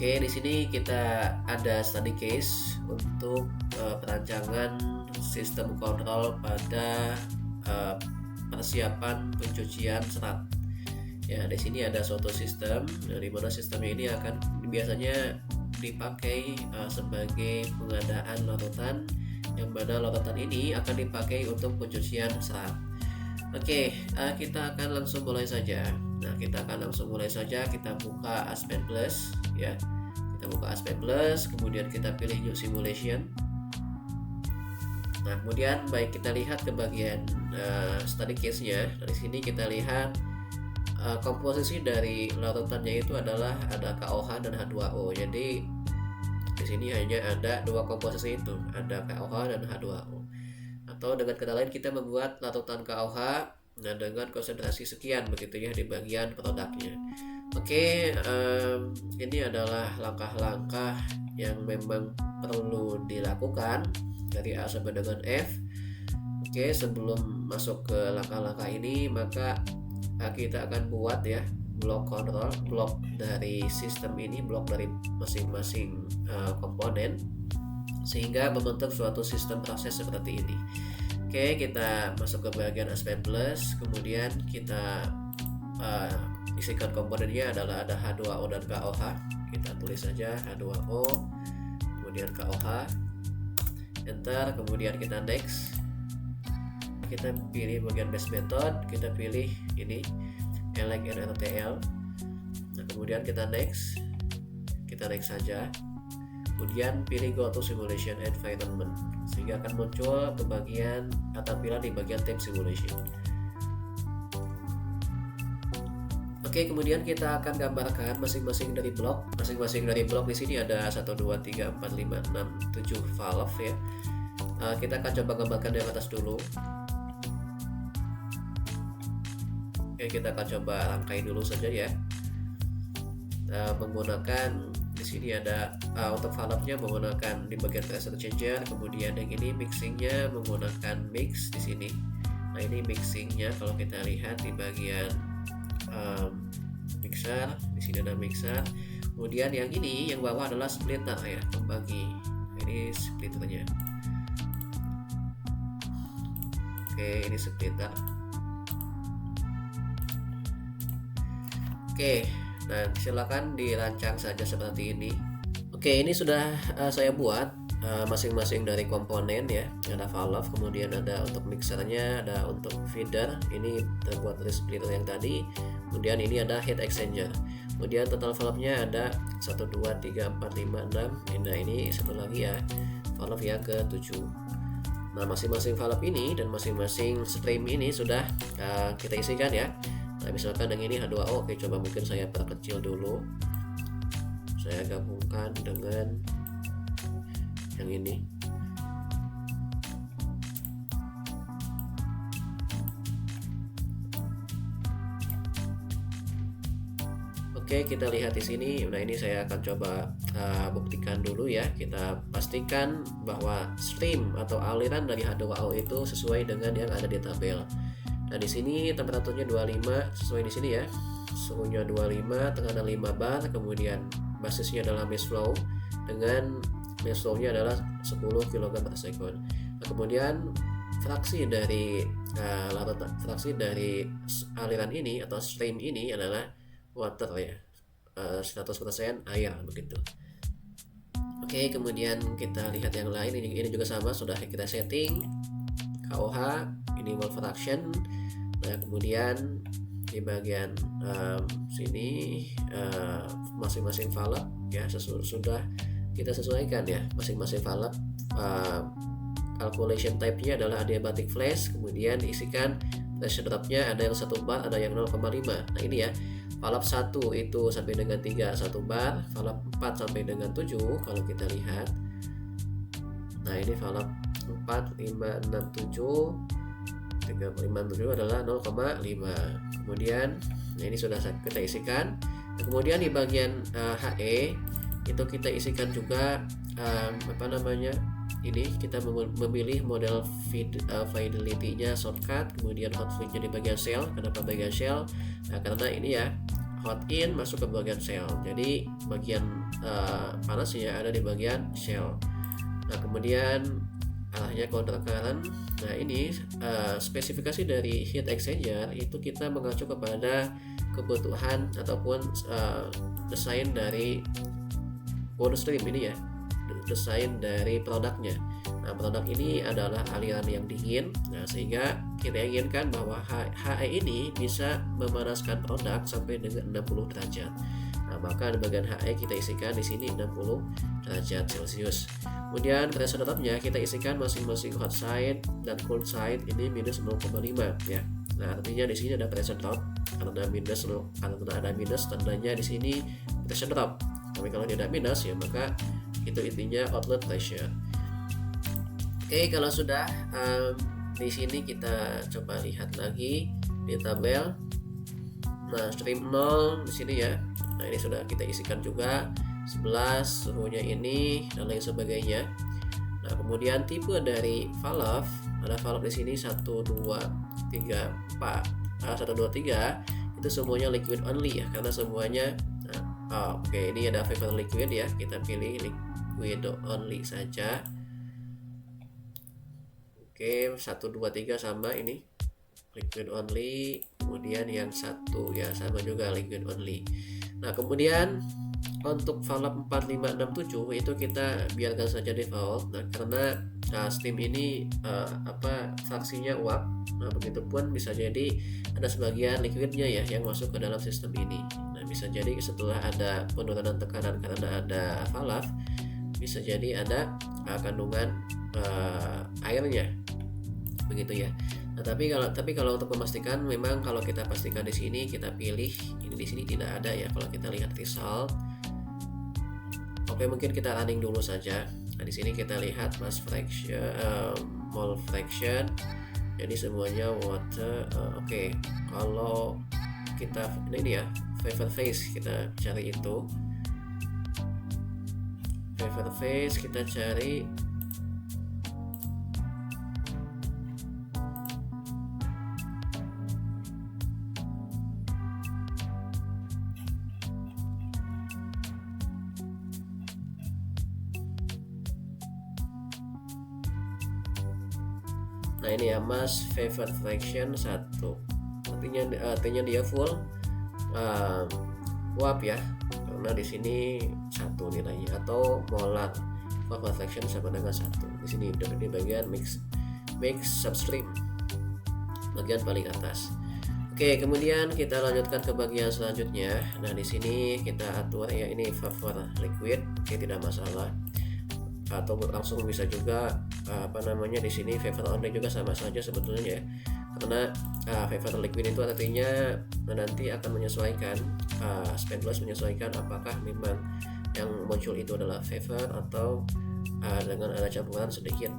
Oke, di sini kita ada study case untuk perancangan sistem kontrol pada persiapan pencucian serat. Ya, di sini ada suatu sistem, di mana sistemnya ini akan biasanya dipakai sebagai pengadaan larutan, yang mana larutan ini akan dipakai untuk pencucian serat. Oke, kita akan langsung mulai saja. Kita buka Aspect Plus ya. Kita buka Aspect Plus, kemudian kita pilih New Simulation. Nah, kemudian baik kita lihat ke bagian study case-nya. Dari sini kita lihat komposisi dari larutannya itu adalah ada KOH dan H2O. Jadi di sini hanya ada dua komposisi itu, ada KOH dan H2O. Atau dengan kata lain kita membuat larutan KOH dengan konsentrasi sekian begitu ya di bagian produknya. Oke, ini adalah langkah-langkah yang memang perlu dilakukan dari A sampai dengan F. Oke, sebelum masuk ke langkah-langkah ini maka kita akan buat ya blok kontrol, blok dari sistem ini, blok dari masing-masing komponen sehingga membentuk suatu sistem proses seperti ini. Oke, kita masuk ke bagian Aspect Plus, kemudian kita isikan komponennya adalah ada H2O dan KOH. Kita tulis saja H2O, kemudian KOH, enter, kemudian kita next. Kita pilih bagian base method, kita pilih ini elect RTL. Nah, kemudian kita next saja. Kemudian pilih go to simulation environment sehingga akan muncul ke bagian tampilan di bagian tab simulation. Oke, kemudian kita akan gambarkan masing-masing dari blok. Masing-masing dari blok di sini ada 1 2 3 4 5 6 7 valve ya. Kita akan coba gambarkan yang atas dulu. Oke, kita akan coba rangkai dulu saja ya. Menggunakan di sini ada untuk valve-nya menggunakan di bagian pressure changer, kemudian yang ini mixingnya menggunakan mix di sini. Nah, ini mixingnya kalau kita lihat di bagian mixer, di sini ada mixer. Kemudian yang ini yang bawah adalah splitter ya, pembagi. Ini splitternya. Oke, ini splitter. Oke. Nah, silakan dirancang saja seperti ini. Oke, ini sudah saya buat masing-masing dari komponen ya. Ada valve, kemudian ada untuk mixernya, ada untuk feeder. Ini terbuat dari splitter yang tadi. Kemudian ini ada heat exchanger. Kemudian total valve-nya ada 1 2 3 4 5 6. Nah, ini satu lagi ya, valve yang ke-7. Nah, masing-masing valve ini dan masing-masing stream ini sudah kita isikan ya. Nah, misalkan yang ini H2O, oke, coba mungkin saya perkecil dulu. Saya gabungkan dengan yang ini. Oke, kita lihat di sini. Nah, ini saya akan coba buktikan dulu ya. Kita pastikan bahwa stream atau aliran dari H2O itu sesuai dengan yang ada di tabel. Nah, di sini temperaturnya 25 sesuai di sini ya. Suhunya 25, tekanan 5 bar, kemudian basisnya adalah mass flow dengan mass flow-nya adalah 10 kg per second. Nah, kemudian fraksi dari aliran ini atau stream ini adalah water ya. 100% air begitu. Oke, kemudian kita lihat yang lain. Ini juga sama, sudah kita setting KOH, ini mole fraction. Nah, kemudian di bagian sini masing-masing valve ya sudah kita sesuaikan ya. Masing-masing valve calculation type-nya adalah adiabatic flash, kemudian isikan pressure drop-nya ada yang 1 bar, ada yang 0,5. Nah, ini ya. Valve 1 itu sampai dengan 3 1 bar, valve 4 sampai dengan 7 kalau kita lihat. Nah, ini valve 4 5 6 7 3,57 adalah 0,5. Kemudian nah ini sudah kita isikan. Nah, kemudian di bagian HE itu kita isikan juga ini kita memilih model fidelity-nya shortcut, kemudian hot fluid-nya di bagian shell. Kenapa bagian shell? Nah, karena ini ya hot in masuk ke bagian shell. Jadi bagian panasnya ada di bagian shell. Nah kemudian arahnya counter current. Nah ini spesifikasi dari heat exchanger itu kita mengacu kepada kebutuhan ataupun desain dari Powerstream ini ya, desain dari produknya. Nah produk ini adalah aliran yang dingin, nah sehingga kita inginkan bahwa HE ini bisa memanaskan produk sampai dengan 60 derajat. Nah maka di bagian HE kita isikan di sini 60 derajat Celcius. Kemudian pressure dropnya kita isikan masing-masing hot side dan cold side ini minus 0,5 ya. Nah artinya di sini ada pressure drop karena ada minus tandanya di sini pressure drop. Tapi kalau tidak minus ya maka itu intinya outlet pressure. Oke, kalau sudah di sini kita coba lihat lagi di tabel. Nah, stream 0 di sini ya. Nah, ini sudah kita isikan juga 11 suhunya ini dan lain sebagainya. Nah, kemudian tipe dari valve, ada valve di sini 1 2 3 4 1 2 3 itu semuanya liquid only ya, karena semuanya oke, ini ada vapor liquid ya. Kita pilih liquid only saja. Oke, 1 2 3 sama ini liquid only. Kemudian yang satu ya sama juga liquid only. Nah, kemudian untuk valve 4 5 6 7 itu kita biarkan saja default. Nah, karena steam ini fraksinya uap. Nah, begitupun bisa jadi ada sebagian liquidnya ya yang masuk ke dalam sistem ini. Nah, bisa jadi setelah ada penurunan tekanan karena ada valve, bisa jadi ada kandungan airnya. Begitu ya. Nah, tapi kalau untuk memastikan, memang kalau kita pastikan di sini kita pilih ini, di sini tidak ada ya kalau kita lihat result. Oke, mungkin kita running dulu saja. Nah, di sini kita lihat mass fraction, mole fraction. Jadi semuanya water. Oke, kalau kita ini ya vapor phase kita cari itu. Vapor phase kita cari Nah ini ya, mass vapor fraction 1. Artinya dia full uap ya, karena di sini 1 nilainya, atau molar vapor fraction sama dengan 1. Di sini di bagian mix substream bagian paling atas. Oke, kemudian kita lanjutkan ke bagian selanjutnya. Nah di sini kita atur ya, ini vapor liquid. Oke, tidak masalah, atau langsung bisa juga di sini vapor only juga sama saja sebetulnya ya, karena vapor liquid itu artinya nanti akan menyesuaikan spendless menyesuaikan apakah memang yang muncul itu adalah vapor atau dengan ada campuran sedikit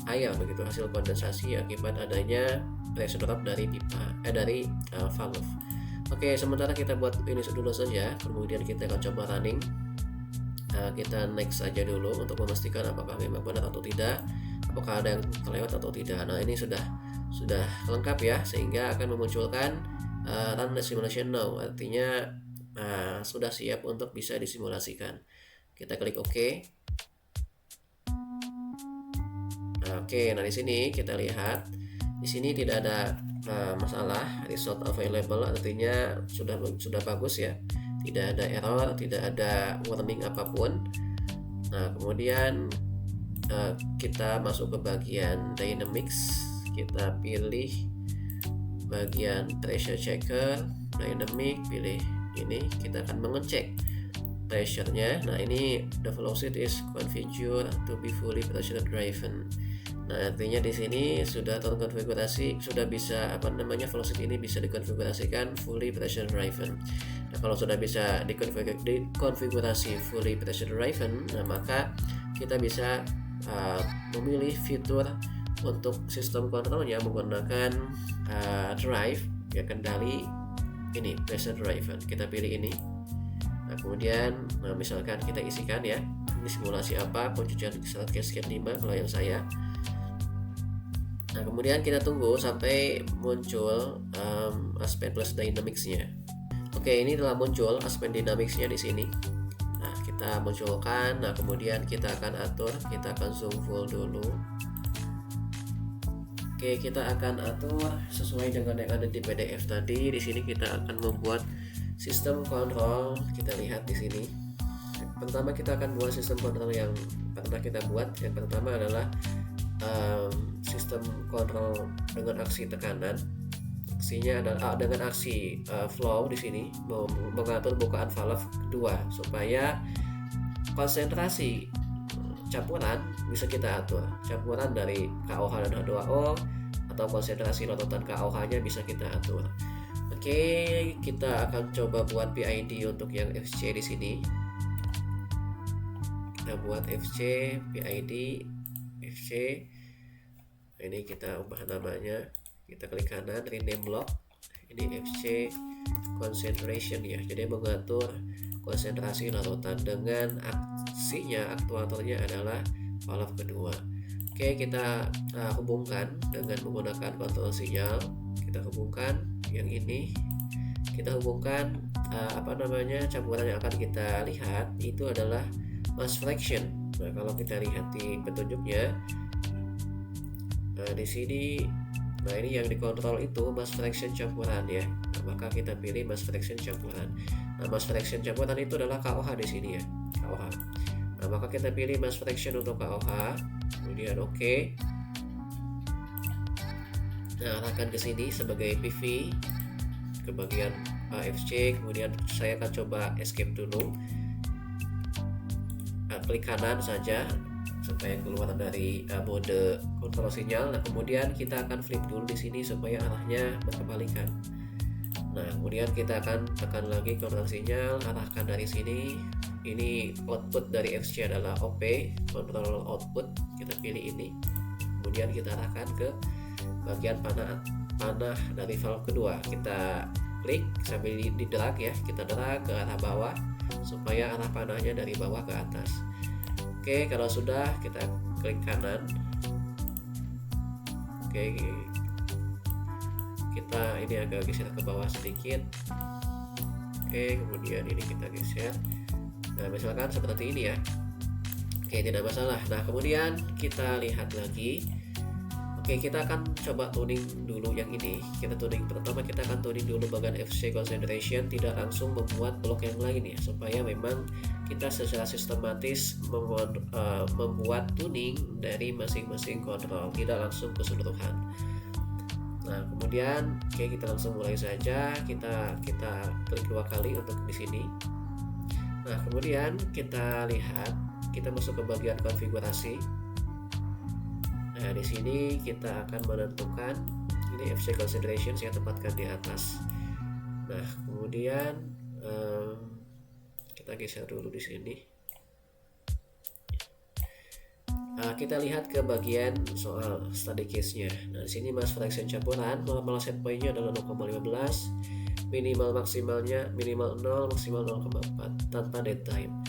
air begitu, hasil kondensasi akibat adanya pressure drop dari dari valve. Oke, sementara kita buat ini dulu saja, kemudian kita akan coba running. Kita next saja dulu untuk memastikan apakah memang benar atau tidak, apakah ada yang terlewat atau tidak. Nah ini sudah lengkap ya, sehingga akan memunculkan run the simulation now, artinya sudah siap untuk bisa disimulasikan. Kita klik OK. Nah di sini kita lihat, di sini tidak ada masalah, result available, artinya sudah bagus ya. Tidak ada error, tidak ada warning apapun. Nah kemudian kita masuk ke bagian dynamics. Kita pilih bagian pressure checker, dynamic, pilih ini. Kita akan mengecek pressure-nya. Nah ini the velocity is configured to be fully pressure driven. Nah artinya di sini sudah terkonfigurasi, sudah bisa velocity ini bisa dikonfigurasikan fully pressure driven. Nah kalau sudah bisa dikonfigurasi fully pressure driven, nah maka kita bisa memilih fitur untuk sistem kontrolnya menggunakan drive ya, kendali ini pressure driven. Kita pilih ini. Nah kemudian misalkan kita isikan ya, ini simulasi apa, pencucian serat gasket 5 kalau yang saya. Nah kemudian kita tunggu sampai muncul spendless dynamics-nya. Oke, Oke, ini telah muncul aspek dynamics-nya di sini. Nah, kita munculkan. Nah, kemudian kita akan atur, kita akan zoom full dulu. Oke, kita akan atur sesuai dengan yang ada di PDF tadi. Di sini kita akan membuat sistem kontrol. Kita lihat di sini. Pertama kita akan buat sistem kontrol yang pernah kita buat. Yang pertama adalah sistem kontrol dengan aksi tekanan. Aksinya adalah dengan aksi flow di sini mengatur bukaan valve kedua supaya konsentrasi campuran bisa kita atur, campuran dari KOH dan H2O atau konsentrasi larutan KOH-nya bisa kita atur. Oke, kita akan coba buat PID untuk yang FC di sini. Kita buat FC, PID, FC. Ini kita ubah namanya. Kita klik kanan, rename block. Ini FC concentration ya. Jadi mengatur konsentrasi larutan dengan aksinya, aktuatornya adalah valve kedua. Oke, kita hubungkan dengan menggunakan kontrol sinyal. Kita hubungkan yang ini. Kita hubungkan campuran yang akan kita lihat itu adalah mass fraction. Nah, kalau kita lihat di petunjuknya, di sini, nah ini yang dikontrol itu mass fraction campuran ya. Nah, maka kita pilih mass fraction campuran. Nah, mass fraction campuran itu adalah KOH di sini ya, KOH. Nah, maka kita pilih mass fraction untuk KOH, kemudian oke. Nah, arahkan ke sini sebagai PV ke bagian FC, kemudian saya akan coba escape dulu. Klik kanan saja supaya keluar dari mode kontrol sinyal. Nah, kemudian kita akan flip dulu di sini supaya arahnya berkebalikan. Nah, kemudian kita akan tekan lagi kontrol sinyal, arahkan dari sini. Ini output dari FC adalah OP, kontrol output. Kita pilih ini. Kemudian kita arahkan ke bagian panah dari valve kedua. Kita klik sambil di drag ya. Kita drag ke arah bawah supaya arah panahnya dari bawah ke atas. Oke, kalau sudah kita klik kanan. Oke, kita ini agak geser ke bawah sedikit. Oke, kemudian ini kita geser. Nah, misalkan seperti ini ya. Oke, tidak masalah. Nah, kemudian kita lihat lagi. Oke, kita akan coba tuning dulu yang ini. Kita tuning pertama, kita akan tuning dulu bagian FC concentration, tidak langsung membuat blok yang lain ya, supaya memang kita secara sistematis membuat tuning dari masing-masing kontrol, tidak langsung keseluruhan. Nah, kemudian kita langsung mulai saja. Kita klik 2 kali untuk di sini. Nah, kemudian kita lihat, kita masuk ke bagian konfigurasi. Nah, di sini kita akan menentukan ini FC concentration, saya tempatkan di atas. Nah, kemudian kita geser dulu di sini. Kita lihat ke bagian soal study case-nya. Nah, di sini mass fraction campuran, normal set point-nya adalah 0,15, minimal maksimalnya minimal 0, maksimal 0,4 tanpa dead time.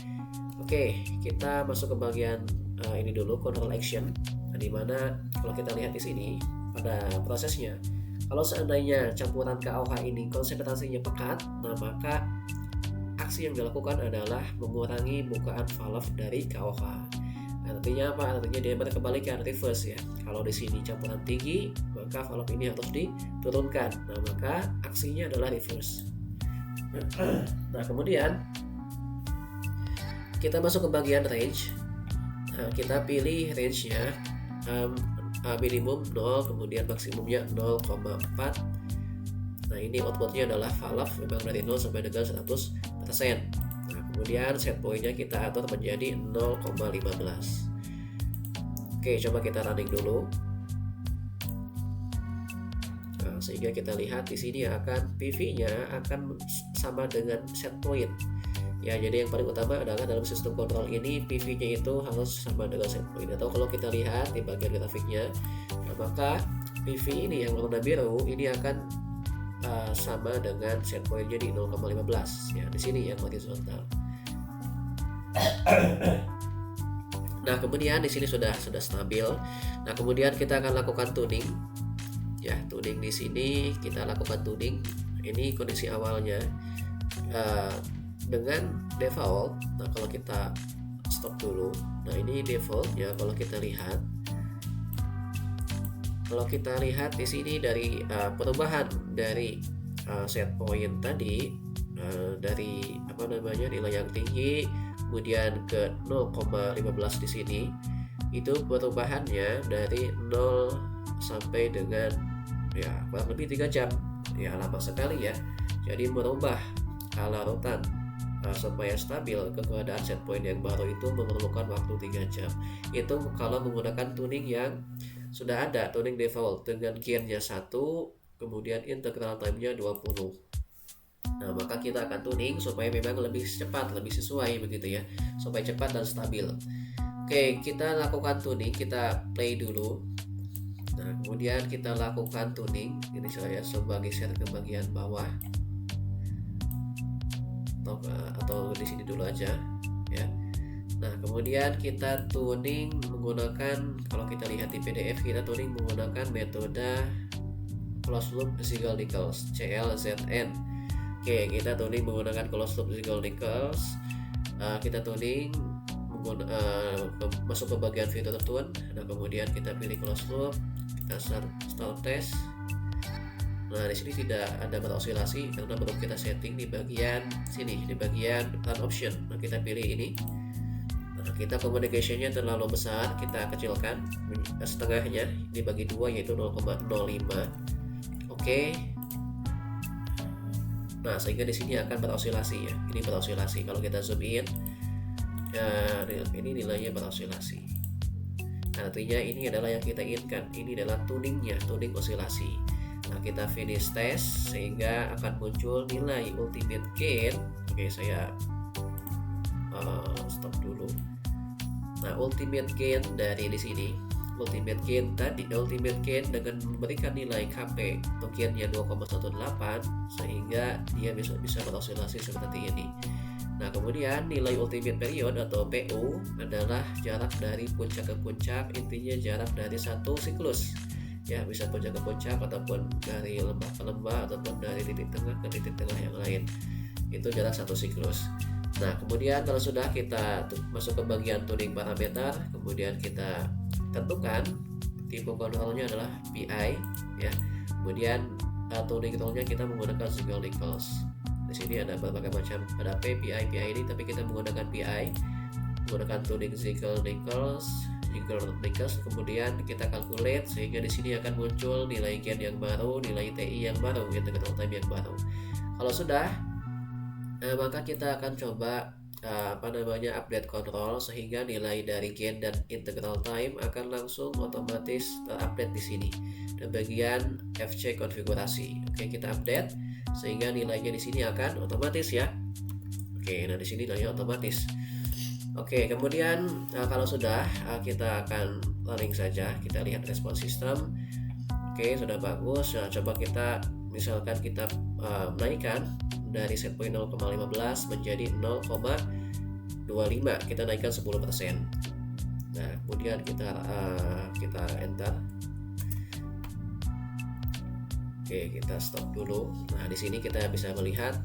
Oke, kita masuk ke bagian ini dulu, control action. Nah, dimana kalau kita lihat di sini pada prosesnya, kalau seandainya campuran KOH ini konsentrasinya pekat, nah maka aksi yang dilakukan adalah mengurangi bukaan valve dari KOH. Artinya apa? Artinya dia berkebalikan, reverse ya. Kalau di sini campuran tinggi, maka valve ini harus diturunkan. Nah, maka aksinya adalah reverse. Nah, kemudian kita masuk ke bagian range. Nah, kita pilih range-nya minimum 0, kemudian maksimumnya 0,4. Nah, ini outputnya adalah valve memang dari 0 sampai dengan 100%. Nah, kemudian set point-nya kita atur menjadi 0,15. Oke, coba kita running dulu. Nah, sehingga kita lihat di sini akan PV-nya akan sama dengan set point. Ya, jadi yang paling utama adalah dalam sistem kontrol ini PV-nya itu harus sama dengan set point. Atau kalau kita lihat di bagian grafiknya, nah, maka PV ini yang warna biru ini akan sama dengan set point-nya di 0,15. Ya, di sini yang horizontal. Nah, kemudian di sini sudah stabil. Nah, kemudian kita akan lakukan tuning. Ya, tuning di sini kita lakukan tuning. Ini kondisi awalnya. uh, dengan default. Nah, kalau kita stop dulu, nah ini default ya. Kalau kita lihat di sini dari perubahan dari set point tadi, dari nilai yang tinggi kemudian ke 0,15 di sini, itu perubahannya dari 0 sampai dengan ya kurang lebih 3 jam. Ya lama sekali ya. Jadi merubah larutan supaya stabil ke keadaan set point yang baru itu memerlukan waktu 3 jam. Itu kalau menggunakan tuning yang sudah ada, tuning default dengan gain-nya 1, kemudian integral time-nya 20. Nah, maka kita akan tuning supaya memang lebih cepat, lebih sesuai begitu ya, supaya cepat dan stabil. Oke, kita lakukan tuning, kita play dulu. Nah, kemudian kita lakukan tuning. Ini saya sebagai share ke bagian bawah. Atau di sini dulu aja ya. Nah, kemudian kita tuning menggunakan, kalau kita lihat di PDF, kita tuning menggunakan metode closed loop Ziegler-Nichols, CLZN. Oke, kita tuning menggunakan closed loop Ziegler-Nichols. Kita tuning masuk ke bagian fitur tune. Nah, kemudian kita pilih closed loop, kita start test. Nah, di sini tidak ada berosilasi karena belum kita setting di bagian sini, di bagian run option. Nah, kita pilih ini. Nah, kita communication-nya terlalu besar, kita kecilkan setengahnya, dibagi 2 yaitu 0,05. Oke. Nah, sehingga di sini akan berosilasi ya. Ini berosilasi. Kalau kita zoom in, ini nilainya berosilasi. Nah, artinya ini adalah yang kita inginkan. Ini adalah tuningnya, tuning osilasi. Nah, kita finish test sehingga akan muncul nilai ultimate gain. Oke, saya stop dulu. Nah, ultimate gain dari di sini, ultimate gain dengan memberikan nilai KP atau gainnya 2,18 sehingga dia bisa berosilasi seperti ini. Nah, kemudian nilai ultimate period atau PU adalah jarak dari puncak ke puncak, intinya jarak dari satu siklus. Ya, bisa puncak ke puncak ataupun dari lembah ke lembah ataupun dari titik tengah ke titik tengah yang lain. Itu jarak satu siklus. Nah, kemudian kalau sudah kita masuk ke bagian tuning parameter, kemudian kita tentukan tipe kontrolnya adalah PI ya. Kemudian tuning controlnya kita menggunakan Ziegler-Nichols. Di sini ada berbagai macam, ada PI ini, tapi kita menggunakan PI, menggunakan tuning Ziegler-Nichols. Kemudian kita calculate sehingga di sini akan muncul nilai gain yang baru, nilai TI yang baru, integral time yang baru. Kalau sudah, maka kita akan coba update control sehingga nilai dari gain dan integral time akan langsung otomatis terupdate di sini di bagian FC konfigurasi. Oke, kita update sehingga nilainya di sini akan otomatis ya. Oke, nah di sini nilainya otomatis. Oke, kemudian kalau sudah, kita akan running saja. Kita lihat respon sistem. Oke, sudah bagus. Nah, coba kita misalkan kita naikkan dari set point 0,15 menjadi 0,25. Kita naikkan 10%. Nah, kemudian kita enter. Oke, kita stop dulu. Nah, di sini kita bisa melihat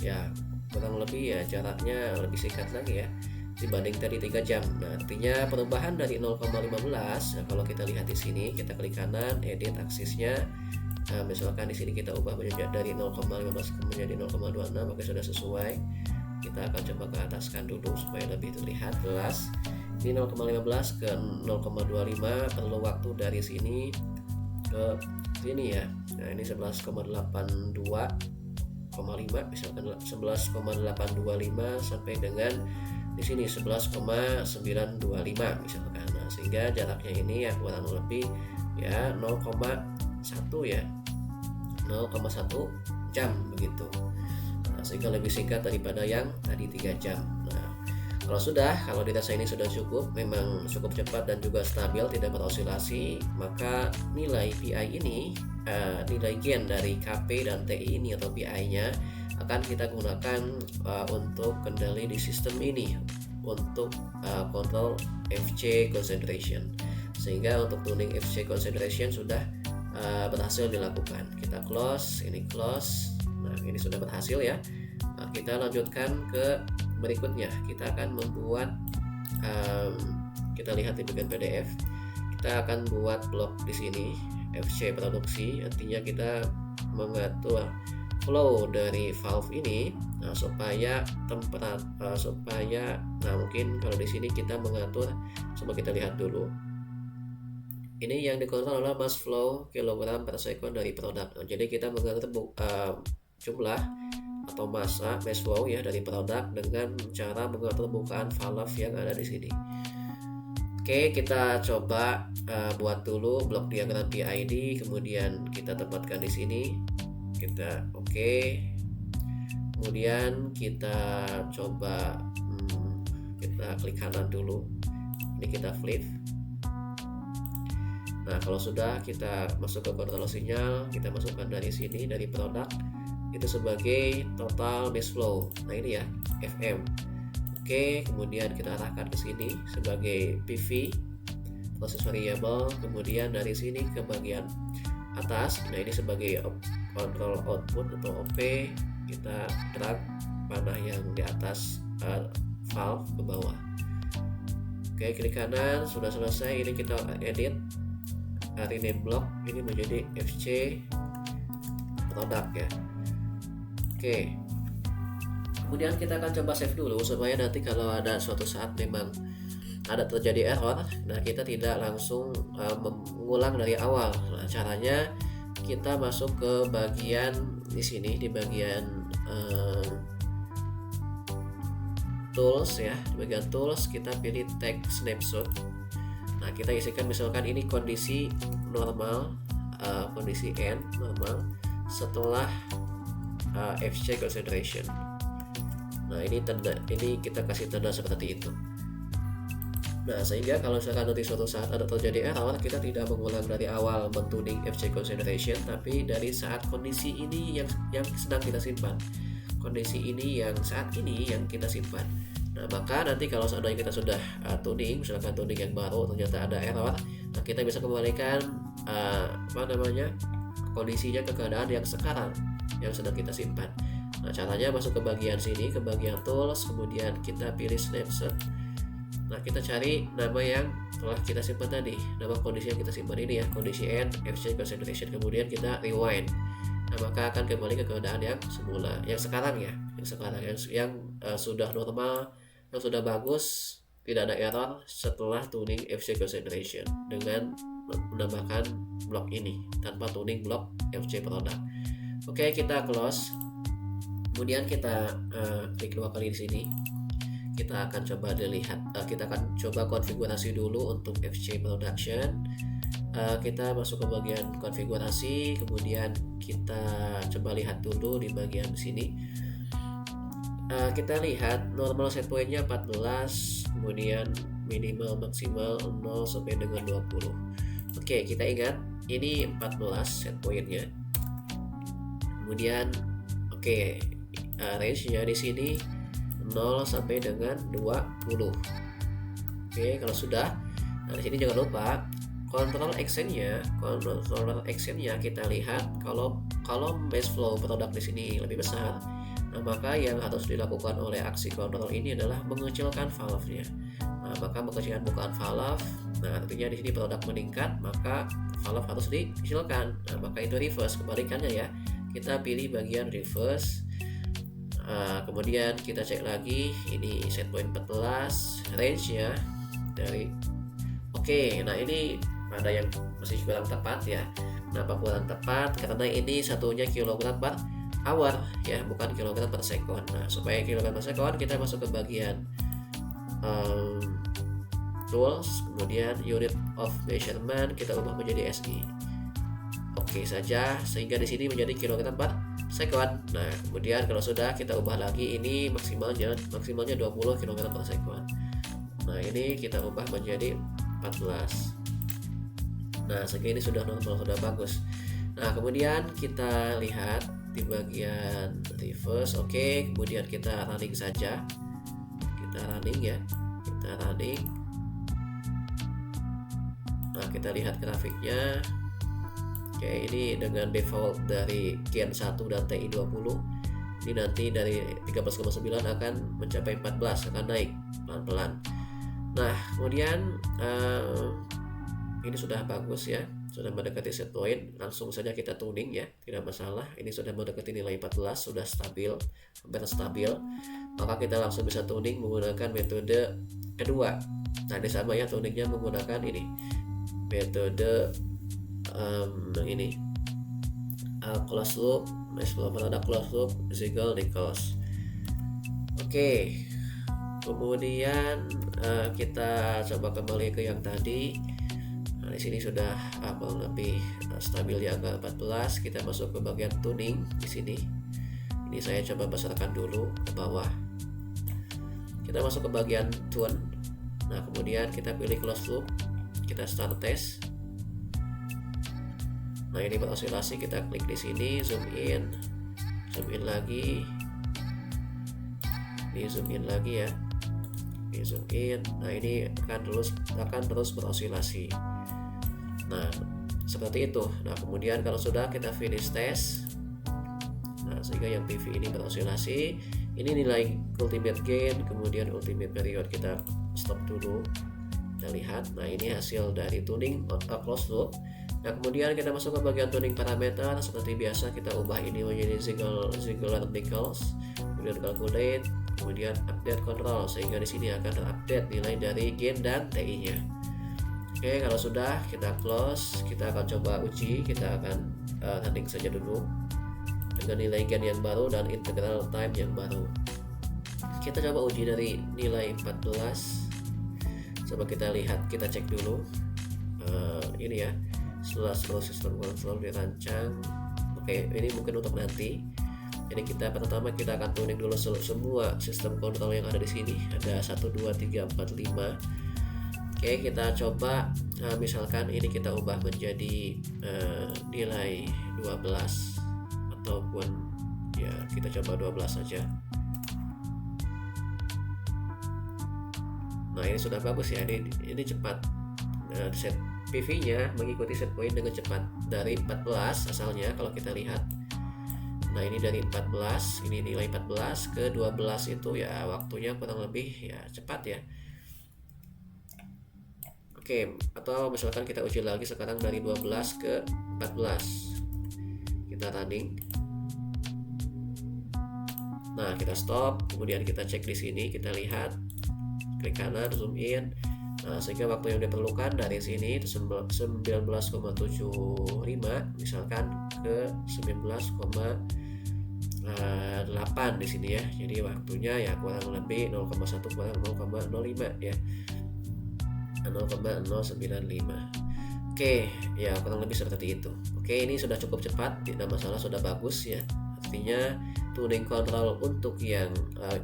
ya kurang lebih ya jaraknya lebih singkat lagi ya dibanding tadi 3 jam. Nah, artinya perubahan dari 0,15. Nah, kalau kita lihat di sini, kita klik kanan, edit aksisnya. Nah, misalkan di sini kita ubah menjadi dari 0,15 menjadi 0,26, maka sudah sesuai. Kita akan coba ke ataskan dulu supaya lebih terlihat jelas. Ini 0,15 ke 0,25 perlu waktu dari sini ke sini ya. Nah, ini 11,82,5, misalkan 11,825 sampai dengan di sini 11,925 misalkan. Nah, sehingga jaraknya ini ya kurang lebih ya 0,1 ya 0,1 jam begitu. Nah, sehingga lebih singkat daripada yang tadi 3 jam. Nah, kalau dirasa ini sudah cukup, memang cukup cepat dan juga stabil, tidak berosilasi, maka nilai PI ini, nilai gain dari KP dan TI ini atau PI-nya akan kita gunakan untuk kendali di sistem ini untuk kontrol FC concentration. Sehingga untuk tuning FC concentration sudah berhasil dilakukan. Kita close, ini close. Nah, ini sudah berhasil ya. Nah, kita lanjutkan ke berikutnya. Kita akan membuat kita lihat di bagian PDF. Kita akan buat blok di sini FC produksi, artinya kita mengatur flow dari valve ini supaya mungkin kalau di sini kita mengatur, coba kita lihat dulu. Ini yang dikontrol adalah mass flow kilogram per second dari produk. Jadi kita mengatur jumlah atau massa mass flow ya dari produk dengan cara mengatur bukaan valve yang ada di sini. Oke, kita coba buat dulu blok diagram PID, kemudian kita tempatkan di sini. Kita kemudian kita coba kita klik kanan dulu. Ini kita flip. Nah, kalau sudah kita masuk ke kontrol sinyal, kita masukkan dari sini, dari produk itu sebagai total mass flow. Nah, ini ya FM. Oke, kemudian kita arahkan ke sini sebagai PV, proses variable. Kemudian dari sini ke bagian atas, nah ini sebagai control output atau OP, kita drag panah yang di atas valve ke bawah. Oke, klik kanan, sudah selesai. Ini kita edit rename block ini menjadi FC produk ya. Oke, kemudian kita akan coba save dulu supaya nanti kalau ada suatu saat memang ada terjadi error, nah kita tidak langsung mengulang dari awal. Nah, caranya kita masuk ke bagian di sini, di bagian tools ya. Di bagian tools kita pilih take snapshot. Nah, kita isikan misalkan ini kondisi normal, kondisi N normal setelah FC consideration. Nah, ini kita kasih tanda seperti itu. Nah, sehingga kalau misalkan nanti suatu saat ada terjadi error, kita tidak mengulang dari awal mentuning FC consideration, tapi dari saat kondisi ini yang sedang kita simpan, kondisi ini yang saat ini yang kita simpan. Nah, maka nanti kalau seandainya kita sudah tuning, misalkan tuning yang baru ternyata ada error, nah kita bisa kembalikan kondisinya ke keadaan yang sekarang yang sedang kita simpan. Nah, caranya masuk ke bagian sini, ke bagian tools, kemudian kita pilih snapshot. Nah, kita cari nama yang telah kita simpan tadi, nama kondisi yang kita simpan ini ya, kondisi N, FC consideration, kemudian kita rewind. Nah, maka akan kembali ke keadaan yang semula, yang sekarang ya, yang sudah normal, yang sudah bagus, tidak ada error setelah tuning FC consideration dengan menambahkan blok ini tanpa tuning blok FC product. Oke, kita close. Kemudian kita klik dua kali di sini. Kita akan coba kita akan coba konfigurasi dulu untuk FC production. Kita masuk ke bagian konfigurasi, kemudian kita coba lihat dulu di bagian sini. Kita lihat normal set point-nya 14, kemudian minimal maksimal 0 sampai dengan 20. Oke, kita ingat ini 14 set point-nya. Kemudian range-nya di sini 0 sampai dengan 20. Oke, kalau sudah, nah di sini jangan lupa control action-nya kita lihat kalau mass flow produk di sini lebih besar, nah maka yang harus dilakukan oleh aksi kontrol ini adalah mengecilkan valve-nya. Nah, maka mengecilkan bukaan valve, nah artinya di sini produk meningkat, maka valve harus dikecilkan. Nah, maka itu reverse, kebalikannya ya. Kita pilih bagian reverse. Kemudian kita cek lagi, ini set point 14, range-nya dari nah ini ada yang masih kurang tepat ya. Kenapa kurang tepat? Karena ini satunya kilogram per hour ya, bukan kilogram per second. Nah, supaya kilogram per second kita masuk ke bagian tools, kemudian unit of measurement kita ubah menjadi SI. Oke saja, sehingga di sini menjadi kilogram per second. Nah, kemudian kalau sudah kita ubah lagi, ini maksimalnya 20 kg per second. Nah, ini kita ubah menjadi 14. Nah, segini sudah normal, sudah bagus. Nah, kemudian kita lihat di bagian reverse. Oke, kemudian kita running saja. Kita running. Nah, kita lihat grafiknya. Oke, ini dengan default dari Gen 1 dan TI20. Ini nanti dari 13,9 akan mencapai 14, akan naik pelan-pelan. Nah, kemudian ini sudah bagus ya, sudah mendekati set point. Langsung saja kita tuning ya, tidak masalah. Ini sudah mendekati nilai 14, sudah stabil, hampir stabil. Maka kita langsung bisa tuning menggunakan metode kedua. Nah, ini sama ya, tuningnya menggunakan ini metode ini closed loop, ada closed loop, Ziegler-Nichols. Oke, kemudian kita coba kembali ke yang tadi. Nah, di sini sudah lebih stabil di angka 14. Kita masuk ke bagian tuning di sini. Ini saya coba besarkan dulu ke bawah. Kita masuk ke bagian tune. Nah, kemudian kita pilih closed loop. Kita start test. Nah, ini berosilasi, kita klik di sini, zoom in lagi, ini zoom in lagi ya, ini zoom in. Nah, ini akan terus berosilasi. Nah, seperti itu. Nah, kemudian kalau sudah kita finish test, nah sehingga yang PV ini berosilasi, ini nilai ultimate gain, kemudian ultimate period. Kita stop dulu, kita lihat. Nah, ini hasil dari tuning closed loop. Nah, kemudian kita masuk ke bagian tuning parameter. Seperti biasa kita ubah ini menjadi Ziegler-Nichols, kemudian calculate, kemudian update control, sehingga di sini akan terupdate nilai dari gain dan TI-nya. Oke, kalau sudah kita close, kita akan coba uji. Kita akan running saja dulu dengan nilai gain yang baru dan integral time yang baru. Kita coba uji dari nilai 14. Coba kita lihat, kita cek dulu ini ya, setelah seluruh sistem kontrol dirancang. Oke, ini mungkin untuk nanti. Jadi pertama kita akan tuning dulu semua sistem kontrol yang ada di sini. Ada 1, 2, 3, 4, 5. Oke, kita coba misalkan ini kita ubah menjadi nilai 12, ataupun ya kita coba 12 saja. Nah, ini sudah bagus ya, ini cepat. Set PV-nya mengikuti set point dengan cepat dari 14 asalnya kalau kita lihat. Nah, ini dari 14, ini nilai 14 ke 12 itu ya waktunya kurang lebih ya cepat ya. Oke, atau misalkan kita uji lagi sekarang dari 12 ke 14. Kita running. Nah, kita stop, kemudian kita cek di sini, kita lihat, klik kanan, zoom in. Nah, sehingga waktu yang diperlukan dari sini itu 19,75 misalkan ke 19,8 di sini ya. Jadi waktunya ya kurang lebih 0,1 kurang 0,05 ya. 0,095. Oke, ya kurang lebih seperti itu. Oke, ini sudah cukup cepat, tidak masalah, sudah bagus ya. Artinya tuning control untuk yang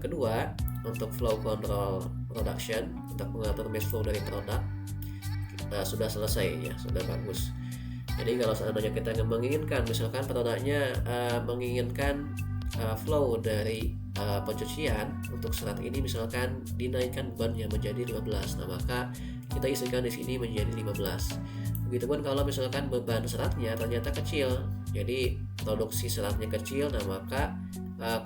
kedua, untuk flow control production, untuk mengatur mesh flow dari produk, sudah selesai ya, sudah bagus. Jadi kalau seandainya kita menginginkan, misalkan produknya menginginkan flow dari pencucian untuk serat ini misalkan dinaikkan bebannya menjadi 15, nah maka kita isikan di sini menjadi 15. Begitupun kalau misalkan beban seratnya ternyata kecil, jadi produksi seratnya kecil, nah maka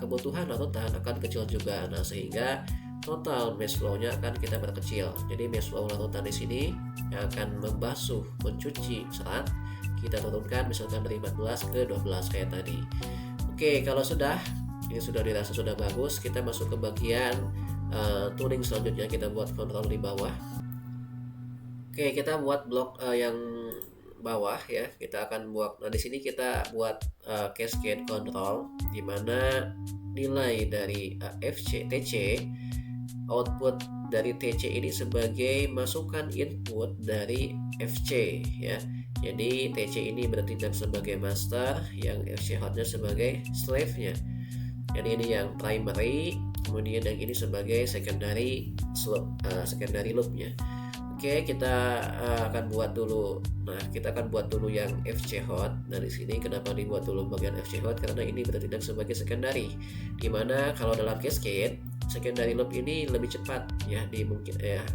kebutuhan larutan akan kecil juga. Nah, sehingga total mesh flow-nya akan kita perkecil. Jadi mesh flow larutan di sini yang akan membasuh, mencuci serat, kita turunkan misalkan dari 14 ke 12 kayak tadi. Oke, kalau ini sudah dirasa sudah bagus, kita masuk ke bagian tuning selanjutnya. Kita buat kontrol di bawah. Oke, kita buat blok yang bawah ya. Kita akan buat, nah di sini kita buat cascade control, di mana nilai dari TC, output dari TC ini sebagai masukan input dari FC ya. Jadi TC ini bertindak sebagai master, yang FC hotnya sebagai slave-nya. Jadi ini yang primary, kemudian yang ini sebagai secondary loop-nya. Oke, kita akan buat dulu. Nah, kita akan buat dulu yang FC hot. Nah, di sini kenapa dibuat dulu bagian FC hot? Karena ini bertindak sebagai secondary. Dimana kalau dalam cascade, secondary loop ini lebih cepat ya,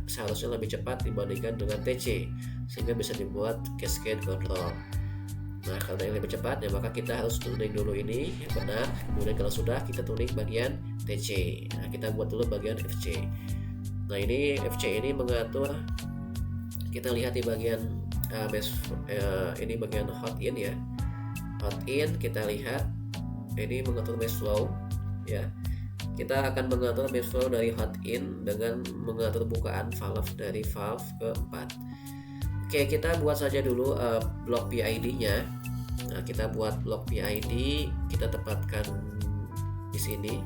seharusnya lebih cepat dibandingkan dengan TC, sehingga bisa dibuat cascade control. Nah, karena ini lebih cepat ya maka kita harus tuning dulu ini yang benar. Kemudian kalau sudah kita tuning bagian TC. Nah, kita buat dulu bagian FC. Nah, ini FC ini mengatur, kita lihat di bagian ini bagian hot in ya. Hot in kita lihat ini mengatur mesh flow ya. Kita akan mengatur mesh flow dari hot in dengan mengatur bukaan valve dari valve keempat. Oke, kita buat saja dulu blok PID-nya. Nah, kita buat blok PID, kita tempatkan di sini.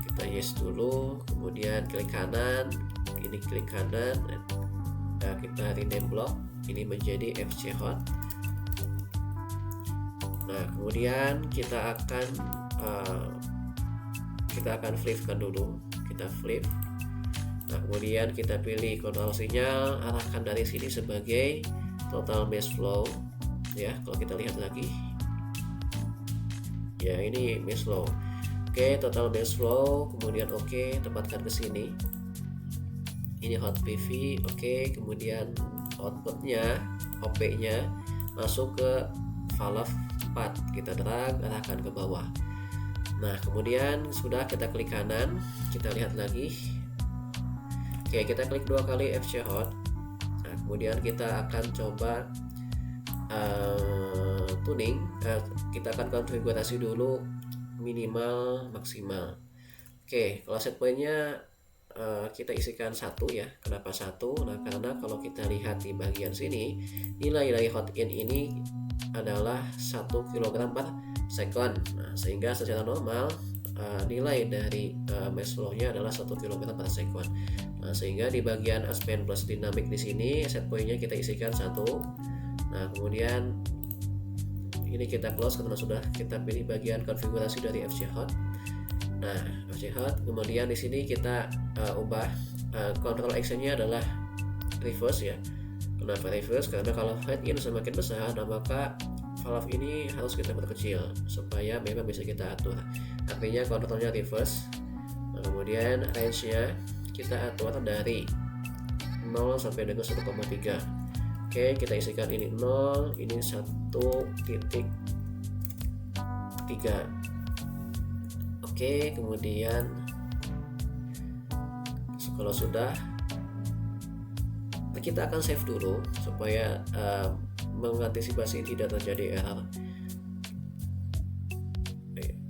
Kita yes dulu, kemudian klik kanan, ini klik kanan. Nah, kita rename blok ini menjadi FC hot. Nah, kemudian kita akan flipkan dulu. Kita flip. Nah, kemudian kita pilih kontrol sinyal, arahkan dari sini sebagai total mesh flow ya. Kalau kita lihat lagi ya, ini mesh flow. Oke, total mesh flow, kemudian oke, tempatkan ke sini. Ini hot PV, oke, kemudian outputnya, OP-nya masuk ke valve 4. Kita drag, arahkan ke bawah. Nah, kemudian sudah, kita klik kanan, kita lihat lagi. Oke, kita klik 2 kali FC hot. Nah, kemudian kita akan coba tuning. Kita akan konfigurasi dulu minimal maksimal. Oke, kalau set pointnya kita isikan 1 ya. Kenapa 1? Nah, karena kalau kita lihat di bagian sini, nilai dari hot in ini adalah 1 kg per second. Nah, sehingga secara normal nilai dari mesh flow-nya adalah 1 kg per second. Nah, sehingga di bagian aspen plus dinamik di sini set point-nya kita isikan 1. Nah, kemudian ini kita close karena sudah kita pilih bagian konfigurasi dari FC hot. Nah, FC hot, kemudian di sini kita ubah control action-nya adalah reverse ya. Kenapa reverse? Karena kalau head in semakin besar, nah maka valve ini harus kita perkecil supaya memang bisa kita atur. Artinya kontrolnya reverse. Nah, kemudian range-nya kita atur dari 0 sampai dengan 1,3. Oke, kita isikan ini 0, ini 1.3. Oke, kemudian kalau sudah, kita akan save dulu supaya mengantisipasi tidak terjadi error.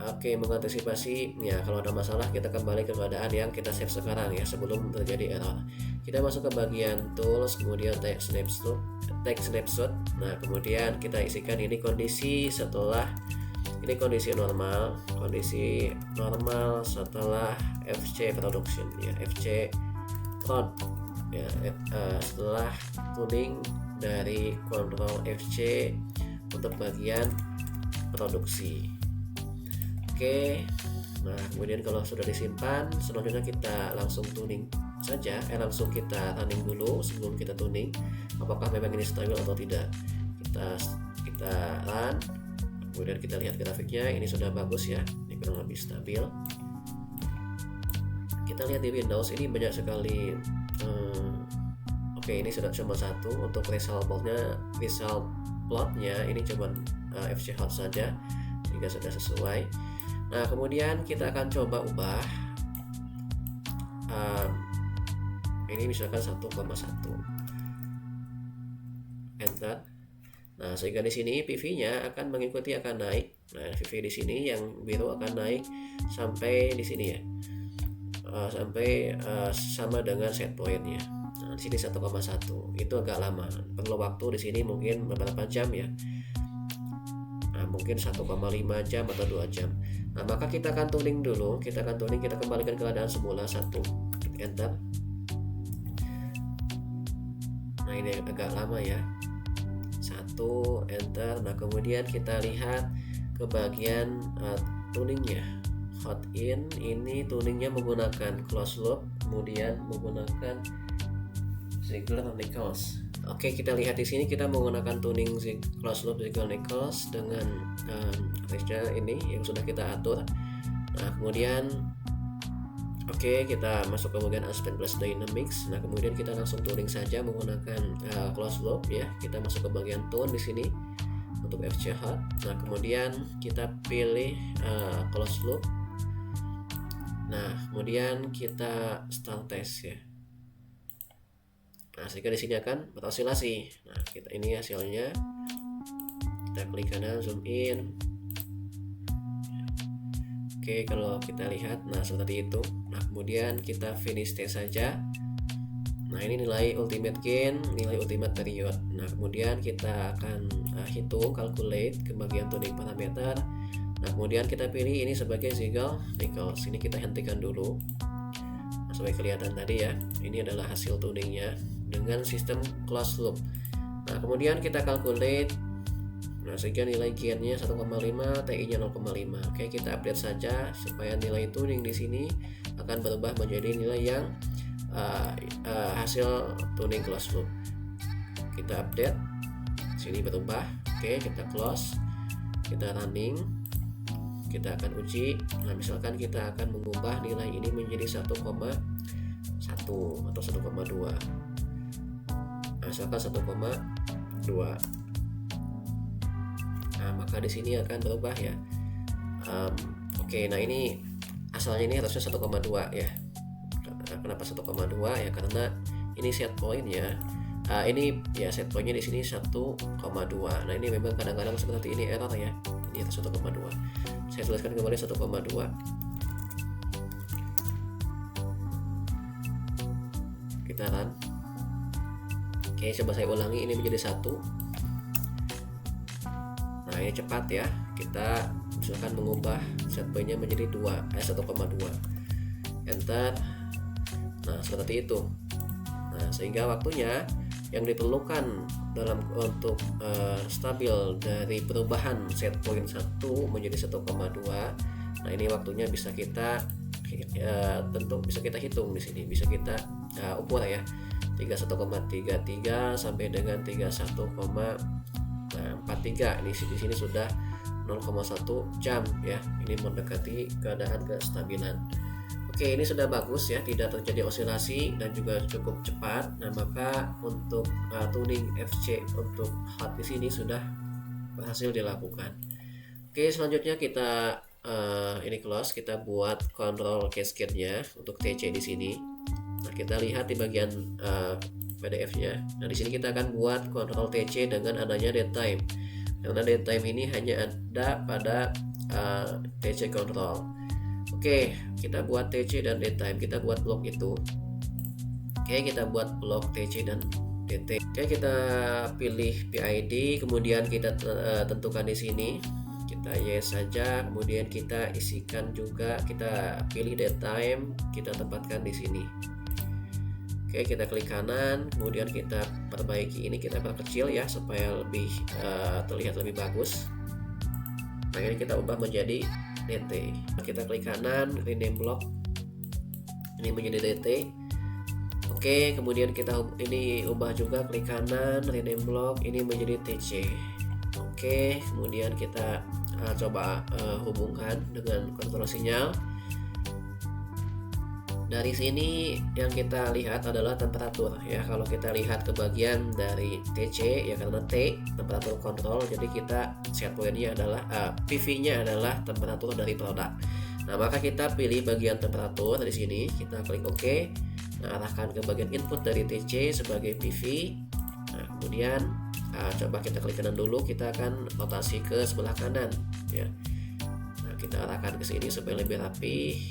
Oke, mengantisipasi ya, kalau ada masalah kita kembali ke keadaan yang kita save sekarang ya, sebelum terjadi error. Kita masuk ke bagian tools, kemudian take snapshot. Nah, kemudian kita isikan ini kondisi setelah ini kondisi normal setelah FC production ya, FC prod ya, setelah tuning dari kontrol FC untuk bagian produksi. Oke, nah kemudian kalau sudah disimpan, selanjutnya kita langsung tuning saja, langsung kita running dulu sebelum kita tuning apakah memang ini stabil atau tidak. Kita run, kemudian kita lihat grafiknya, ini sudah bagus ya, ini kurang lebih stabil. Kita lihat di Windows ini banyak sekali. Oke, ini sudah cuma 1 untuk result plotnya ini cuma FC hot saja sehingga sudah sesuai. Nah, kemudian kita akan coba ubah ini misalkan 1,1, enter. Nah, sehingga di sini PV-nya akan mengikuti, akan naik. Nah, PV di sini yang biru akan naik sampai di sini ya, sampai sama dengan set point-nya. Nah, di sini 1,1 itu agak lama, perlu waktu di sini mungkin beberapa jam ya. Nah, mungkin 1,5 jam atau 2 jam. Nah, maka kita akan tuning dulu, kita kembalikan ke keadaan semula 1, enter. Nah, ini agak lama ya, 1, enter. Nah, kemudian kita lihat ke bagian tuningnya. Hot in ini tuningnya menggunakan closed loop, kemudian menggunakan Ziegler-Nichols. Oke, kita lihat di sini kita menggunakan tuning closed loop Ziegler-Nichols dengan range-nya ini yang sudah kita atur. Nah, kemudian kita masuk ke bagian Aspen Plus Dynamics. Nah, kemudian kita langsung tuning saja menggunakan closed loop ya. Kita masuk ke bagian tune di sini untuk FC hot. Nah kemudian kita pilih close loop. Nah kemudian kita start test ya. Nah sehingga di sini akan beroscilasi. Nah kita ini hasilnya, kita klik kanan, zoom in. Oke, kalau kita lihat, nah seperti itu. Nah kemudian kita finish test saja. Nah ini nilai ultimate gain, nilai ultimate period. Nah kemudian kita akan hitung, calculate ke bagian tuning parameter. Nah kemudian kita pilih ini sebagai Ziegler Nichols. Ini kita hentikan dulu. Nah, supaya kelihatan tadi ya, ini adalah hasil tuningnya dengan sistem closed loop. Nah kemudian kita calculate. Nah sehingga nilai gainnya 1,5, TI-nya 0,5. Oke, kita update saja supaya nilai tuning di sini akan berubah menjadi nilai yang hasil tuning closed loop. Kita update, sini berubah. Oke, kita close, kita running, kita akan uji. Nah misalkan kita akan mengubah nilai ini menjadi 1,1 atau 1,2. Misalkan 1,2. Nah, maka di sini akan berubah ya. Oke, nah ini asalnya ini harusnya 1,2 ya. Kenapa 1,2 ya? Karena ini set point ya. Ini ya set pointnya di sini 1,2. Nah ini memang kadang-kadang seperti ini error ya. Ini atas 1,2. Saya tuliskan kembali 1,2. Kita run. Oke, coba saya ulangi, ini menjadi 1. Nah ini cepat ya, kita misalkan mengubah set point-nya menjadi 1,2, enter. Nah seperti itu. Nah sehingga waktunya yang diperlukan untuk stabil dari perubahan set point 1 menjadi 1,2. Nah ini waktunya bisa kita tentu bisa kita hitung di sini, bisa kita ukur ya, 31,33 sampai dengan 31,43. Ini di sini sudah 0,1 jam ya. Ini mendekati keadaan kestabilan. Oke, ini sudah bagus ya, tidak terjadi osilasi dan juga cukup cepat. Nah, maka untuk tuning FC untuk hot di sini sudah berhasil dilakukan. Oke, selanjutnya kita ini close, kita buat control cascade-nya untuk TC di sini. Nah, kita lihat di bagian PDF-nya. Nah, di sini kita akan buat control TC dengan adanya datetime. Karena datetime ini hanya ada pada TC control. Oke, kita buat TC dan datetime. Kita buat blok itu. Oke, kita buat blok TC dan DT. Oke, kita pilih PID, kemudian kita tentukan di sini. Kita yes saja, kemudian kita isikan juga, kita pilih datetime, kita tempatkan di sini. Oke, kita klik kanan, kemudian kita perbaiki ini, kita perkecil ya supaya lebih terlihat lebih bagus. Nah ini kita ubah menjadi DT. Kita klik kanan, rename block, ini menjadi DT. Oke, kemudian kita ini ubah juga, klik kanan, rename block, ini menjadi TC. Oke, kemudian kita coba hubungkan dengan kontrol sinyal. Dari sini yang kita lihat adalah temperatur ya. Kalau kita lihat ke bagian dari TC ya, karena T temperatur kontrol, jadi kita set point-nya adalah PV-nya adalah temperatur dari produk. Nah, maka kita pilih bagian temperatur di sini, kita klik OK. Nah, arahkan ke bagian input dari TC sebagai PV. Nah, kemudian coba kita klik kanan dulu, kita akan rotasi ke sebelah kanan ya. Nah, kita arahkan ke sini supaya lebih rapi.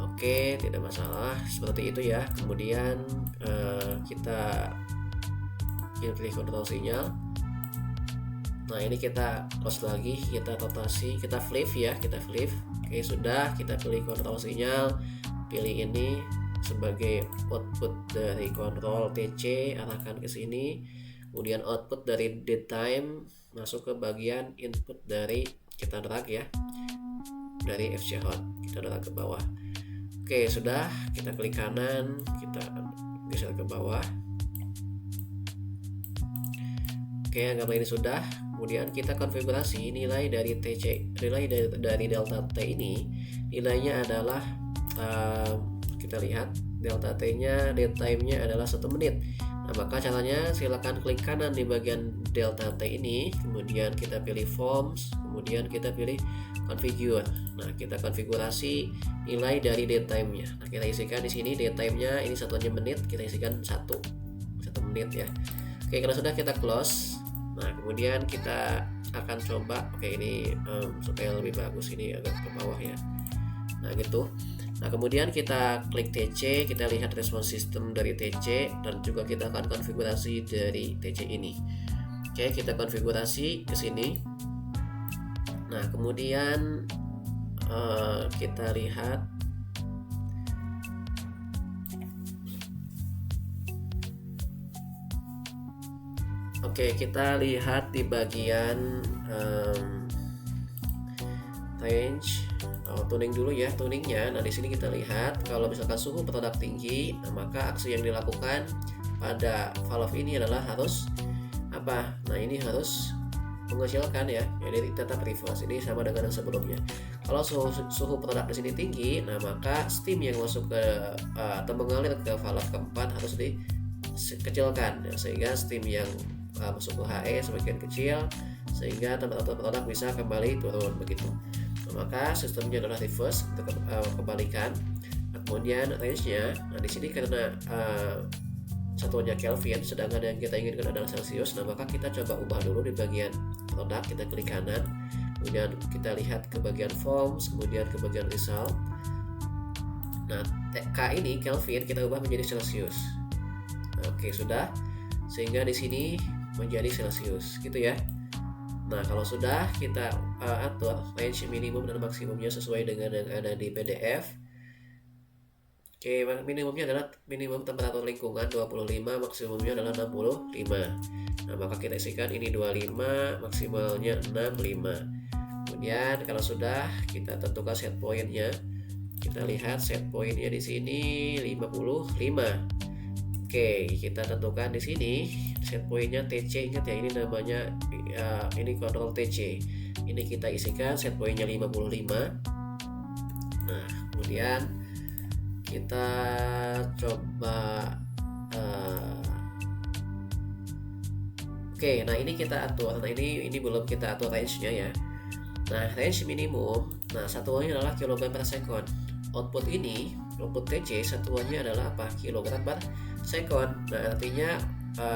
Oke, tidak masalah, seperti itu ya. Kemudian kita pilih kontrol sinyal. Nah ini kita close lagi, kita rotasi, kita flip ya, kita flip. Oke, sudah, kita pilih kontrol sinyal, pilih ini sebagai output dari kontrol TC, arahkan ke sini. Kemudian output dari datetime masuk ke bagian input dari, kita drag ya, dari FC hot, kita drag ke bawah. Oke, sudah, kita klik kanan, kita geser ke bawah. Oke, anggaplah ini sudah. Kemudian kita konfigurasi nilai dari TC, nilai dari delta T ini, nilainya adalah kita lihat delta T-nya, dead time-nya adalah 1 menit. Nah, maka caranya silakan klik kanan di bagian delta T ini, kemudian kita pilih forms, kemudian kita pilih configure. Nah, kita konfigurasi nilai dari dead time-nya. Nah, kita isikan di sini dead time-nya ini satuannya menit, kita isikan 1 menit ya. Oke, kalau sudah kita close. Nah, kemudian kita akan coba, oke ini supaya lebih bagus ini agak ke bawah ya. Nah, gitu. Nah, kemudian kita klik TC, kita lihat response system dari TC dan juga kita akan konfigurasi dari TC ini. Oke, kita konfigurasi ke sini. Nah, kemudian kita lihat. Oke, kita lihat di bagian range. Tuning dulu ya, tuningnya. Nah, di sini kita lihat kalau misalkan suhu produk tinggi, nah, maka aksi yang dilakukan pada valve ini adalah harus apa? Nah, ini harus mengecilkan ya. Jadi tetap reverse. Ini sama dengan yang sebelumnya. Kalau suhu produk di sini tinggi, nah maka steam yang masuk ke atau mengalir ke valve keempat harus dikecilkan ya, sehingga steam yang masuk ke HE semakin kecil sehingga temperatur produk bisa kembali turun begitu. Nah, maka sistemnya adalah reverse untuk kebalikan. Nah, kemudian range-nya, nah di sini karena satuannya Kelvin, sedangkan yang kita inginkan adalah Celsius. Nah, maka kita coba ubah dulu di bagian produk, kita klik kanan, kemudian kita lihat ke bagian forms, kemudian ke bagian result. Nah, K ini Kelvin kita ubah menjadi Celsius. Oke, sudah. Sehingga di sini menjadi Celsius, gitu ya. Nah, kalau sudah kita atur range minimum dan maksimumnya sesuai dengan yang ada di PDF. Oke, minimumnya adalah minimum temperatur lingkungan 25, maksimumnya adalah 65. Nah, maka kita isikan ini 25, maksimalnya 65. Kemudian kalau sudah, kita tentukan set point-nya. Kita lihat set point-nya di sini 55. Oke, kita tentukan di sini set point-nya TC. Ingat ya, ini namanya ini kontrol TC. Ini kita isikan set point-nya 55. Nah, kemudian kita coba oke, nah ini kita atur. Nah, ini belum kita atur range-nya ya. Nah, range minimum, nah satuannya adalah kilogram per second. Output ini, output TC satuannya adalah apa? Kilogram per second. Nah, artinya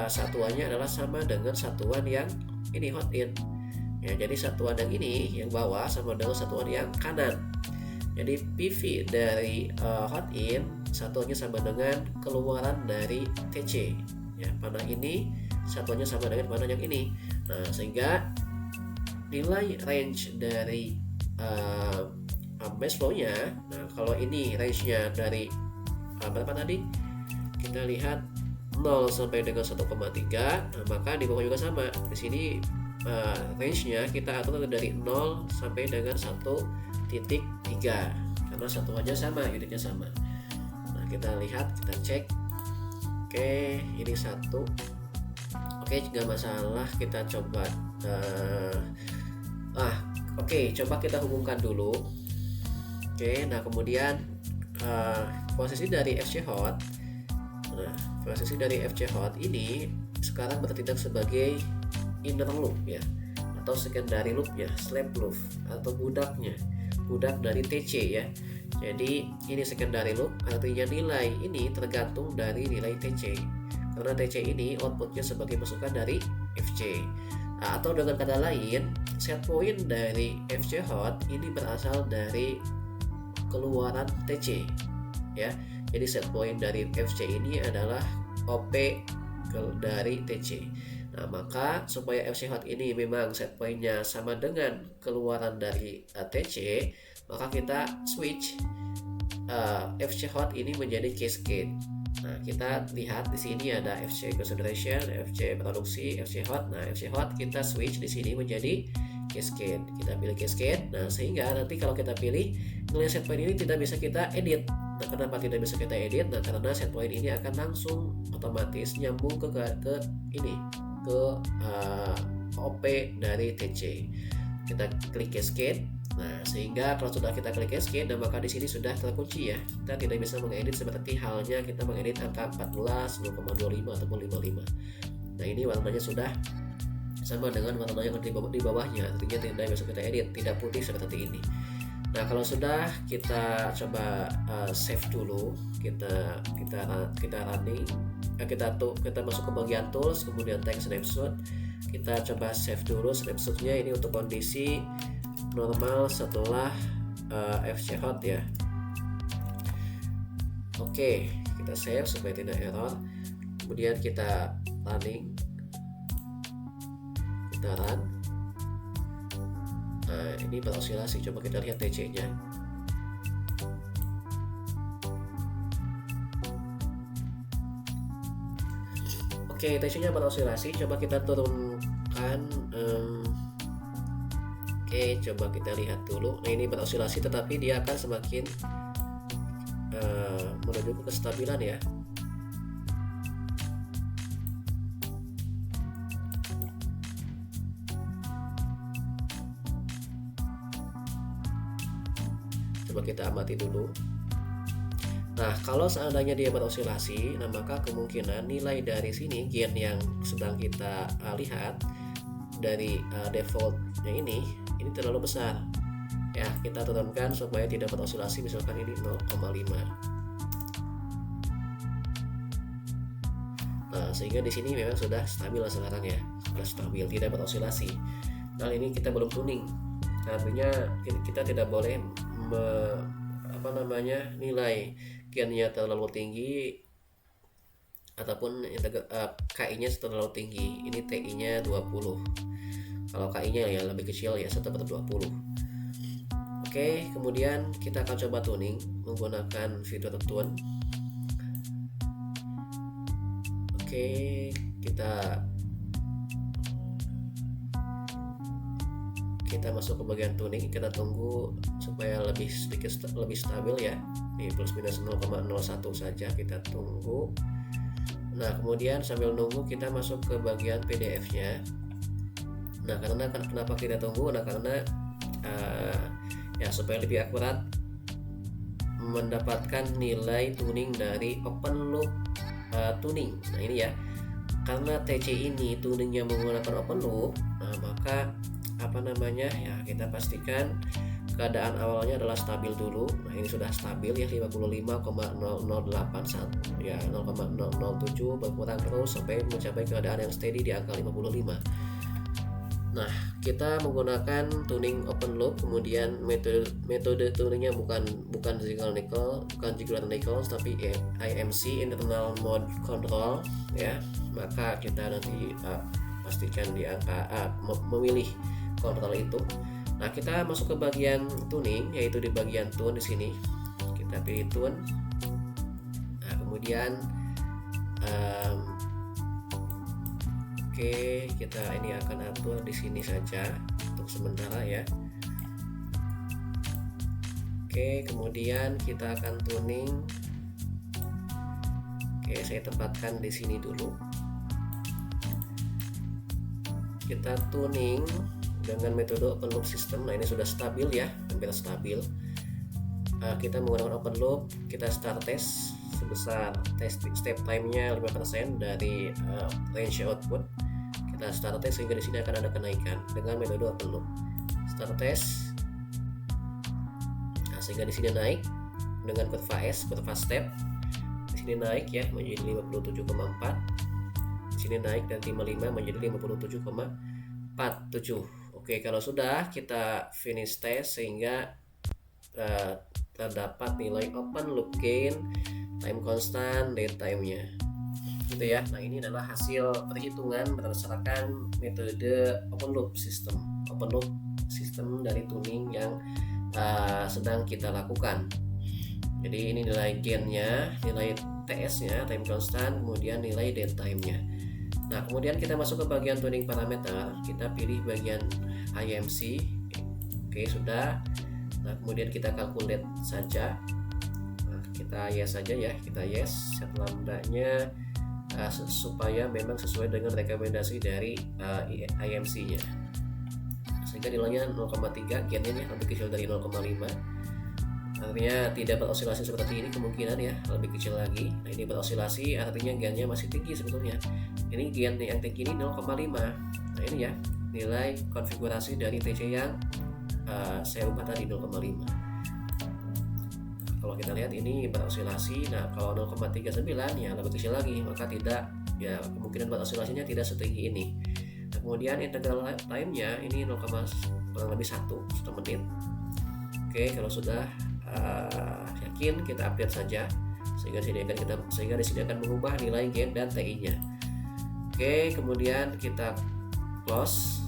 satuannya adalah sama dengan satuan yang ini hot in. Ya, jadi satuan yang ini yang bawah sama dengan satuan yang kanan. Jadi PV dari hot in satuannya sama dengan keluaran dari TC. Ya, panah ini satuannya sama dengan panah yang ini. Nah, sehingga nilai range dari mass flow-nya, nah kalau ini range-nya dari berapa tadi? Kita lihat 0 sampai dengan 1,3. Nah, maka di bawah juga sama. Di sini range-nya kita atur dari 0 sampai dengan 1,3 karena satuannya sama, unitnya sama. Nah, kita lihat, kita cek. Oke, ini 1. Oke, nggak masalah, kita coba oke, coba kita hubungkan dulu. Oke, nah kemudian posisi dari FC hot. Nah, posisi dari FC hot ini sekarang bertindak sebagai inner loop ya, atau secondary loop ya, slave loop atau budak dari TC ya. Jadi ini secondary loop, artinya nilai ini tergantung dari nilai TC. Karena TC ini outputnya sebagai masukan dari FC. Nah, atau dengan kata lain, set point dari FC hot ini berasal dari keluaran TC ya. Jadi set point dari FC ini adalah OP dari TC. Nah, maka supaya FC hot ini memang set point-nya sama dengan keluaran dari TC, maka kita switch FC hot ini menjadi cascade. Nah, kita lihat di sini ada FC consideration, FC produksi, FC hot. Nah, FC hot kita switch di sini menjadi cascade. Kita pilih cascade. Nah, sehingga nanti kalau kita pilih nilai set point ini tidak bisa kita edit. Nah, kenapa tidak bisa kita edit? Nah, karena set point ini akan langsung otomatis nyambung ke ini, ke OP dari TC. kita klik cascade. Nah, sehingga kalau sudah kita klik cascade, dan maka di sini sudah terkunci ya. Kita tidak bisa mengedit seperti halnya kita mengedit angka 14, 0,25 ataupun 55. Nah, ini warnanya sudah sama dengan warna yang di bawahnya, artinya tidak bisa kita edit, tidak putih seperti ini. Nah, kalau sudah, kita coba save dulu, kita running, kita masuk ke bagian tools, kemudian take snapshot. Kita coba save dulu snapshotnya, ini untuk kondisi normal setelah FC hot ya. Oke, kita save supaya tidak error. Kemudian kita running, kita run. Nah, ini beroscilasi. Coba kita lihat TC nya. Oke, TC nya beroscilasi. Coba kita turunkan. Oke, coba kita lihat dulu. Nah, ini beroscilasi, tetapi dia akan semakin menuju ke kestabilan ya. Coba kita amati dulu. Nah, kalau seandainya dia beroscilasi, nah maka kemungkinan nilai dari sini gain yang sedang kita lihat dari defaultnya ini terlalu besar. Ya, kita turunkan supaya tidak beroscilasi, misalkan ini 0,5. Nah, sehingga di sini memang sudah stabil sekarang ya, sudah stabil, tidak beroscilasi. Nah, ini kita belum tuning. Artinya kita tidak boleh nilai gainnya terlalu tinggi ataupun KI-nya terlalu tinggi. Ini TI-nya 20. Kalau KI-nya ya lebih kecil ya 1/20. Oke, kemudian kita akan coba tuning menggunakan fitur tune. Oke, kita masuk ke bagian tuning. Kita tunggu supaya sedikit lebih stabil ya. Ini plus minus 0,01 saja, kita tunggu. Nah, kemudian sambil nunggu kita masuk ke bagian PDF-nya. Nah, kenapa kita tunggu? Nah, karena ya supaya lebih akurat mendapatkan nilai tuning dari open loop tuning. Nah, ini ya, karena TC ini tuningnya menggunakan open loop, nah maka ya kita pastikan keadaan awalnya adalah stabil dulu. Nah, ini sudah stabil ya, 55,0081 ya, 0,007 berkurang terus sampai mencapai keadaan yang steady di angka 55. Nah, kita menggunakan tuning open loop, kemudian metode tuningnya bukan Ziegler Nichols, tapi IMC, internal mode control ya. Maka kita nanti pastikan di angka memilih kontrol itu. Nah, kita masuk ke bagian tuning, yaitu di bagian tune di sini. Kita pilih tune. Nah, kemudian oke, kita ini akan atur di sini saja untuk sementara ya. Oke, kemudian kita akan tuning. Oke, saya tempatkan di sini dulu. Kita tuning dengan metode open loop system. Nah, ini sudah stabil ya, hampir stabil. Kita menggunakan open loop, kita start test sebesar step time-nya 5% dari range output. Kita start test sehingga di sini akan ada kenaikan dengan metode open loop. Start test. Nah, sehingga di sini naik dengan kurva step. Di sini naik ya menjadi 57,4. Di sini naik dan 55 menjadi 57,47. Oke, kalau sudah kita finish test sehingga terdapat nilai open loop gain, time constant, date time-nya. Gitu ya. Nah, ini adalah hasil perhitungan berdasarkan metode open loop system dari tuning yang sedang kita lakukan. Jadi ini nilai gain-nya, nilai TS-nya, time constant, kemudian nilai date time-nya. Nah, kemudian kita masuk ke bagian tuning parameter. Kita pilih bagian IMC. Oke, sudah. Nah, kemudian kita calculate saja. Nah, kita yes saja ya, kita yes. Set lambda-nya supaya memang sesuai dengan rekomendasi dari IMC-nya. sehingga nilainya 0,3, gainnya lebih kecil dari 0,5. Artinya tidak berosilasi seperti ini kemungkinan ya, lebih kecil lagi. Nah ini berosilasi artinya gainnya masih tinggi sebetulnya. Ini gain yang tinggi ini 0,5. Nah ini ya nilai konfigurasi dari TC yang saya ubah tadi 0,5. Kalau kita lihat ini berosilasi. Nah kalau 0,39 ya lebih kecil lagi, maka tidak ya, kemungkinan berosilasinya tidak setinggi ini. Nah, kemudian integral time-nya ini 0, kurang lebih 1 menit. Oke, kalau sudah yakin kita update saja sehingga di sini akan mengubah nilai gain dan TI-nya. Oke, kemudian kita close.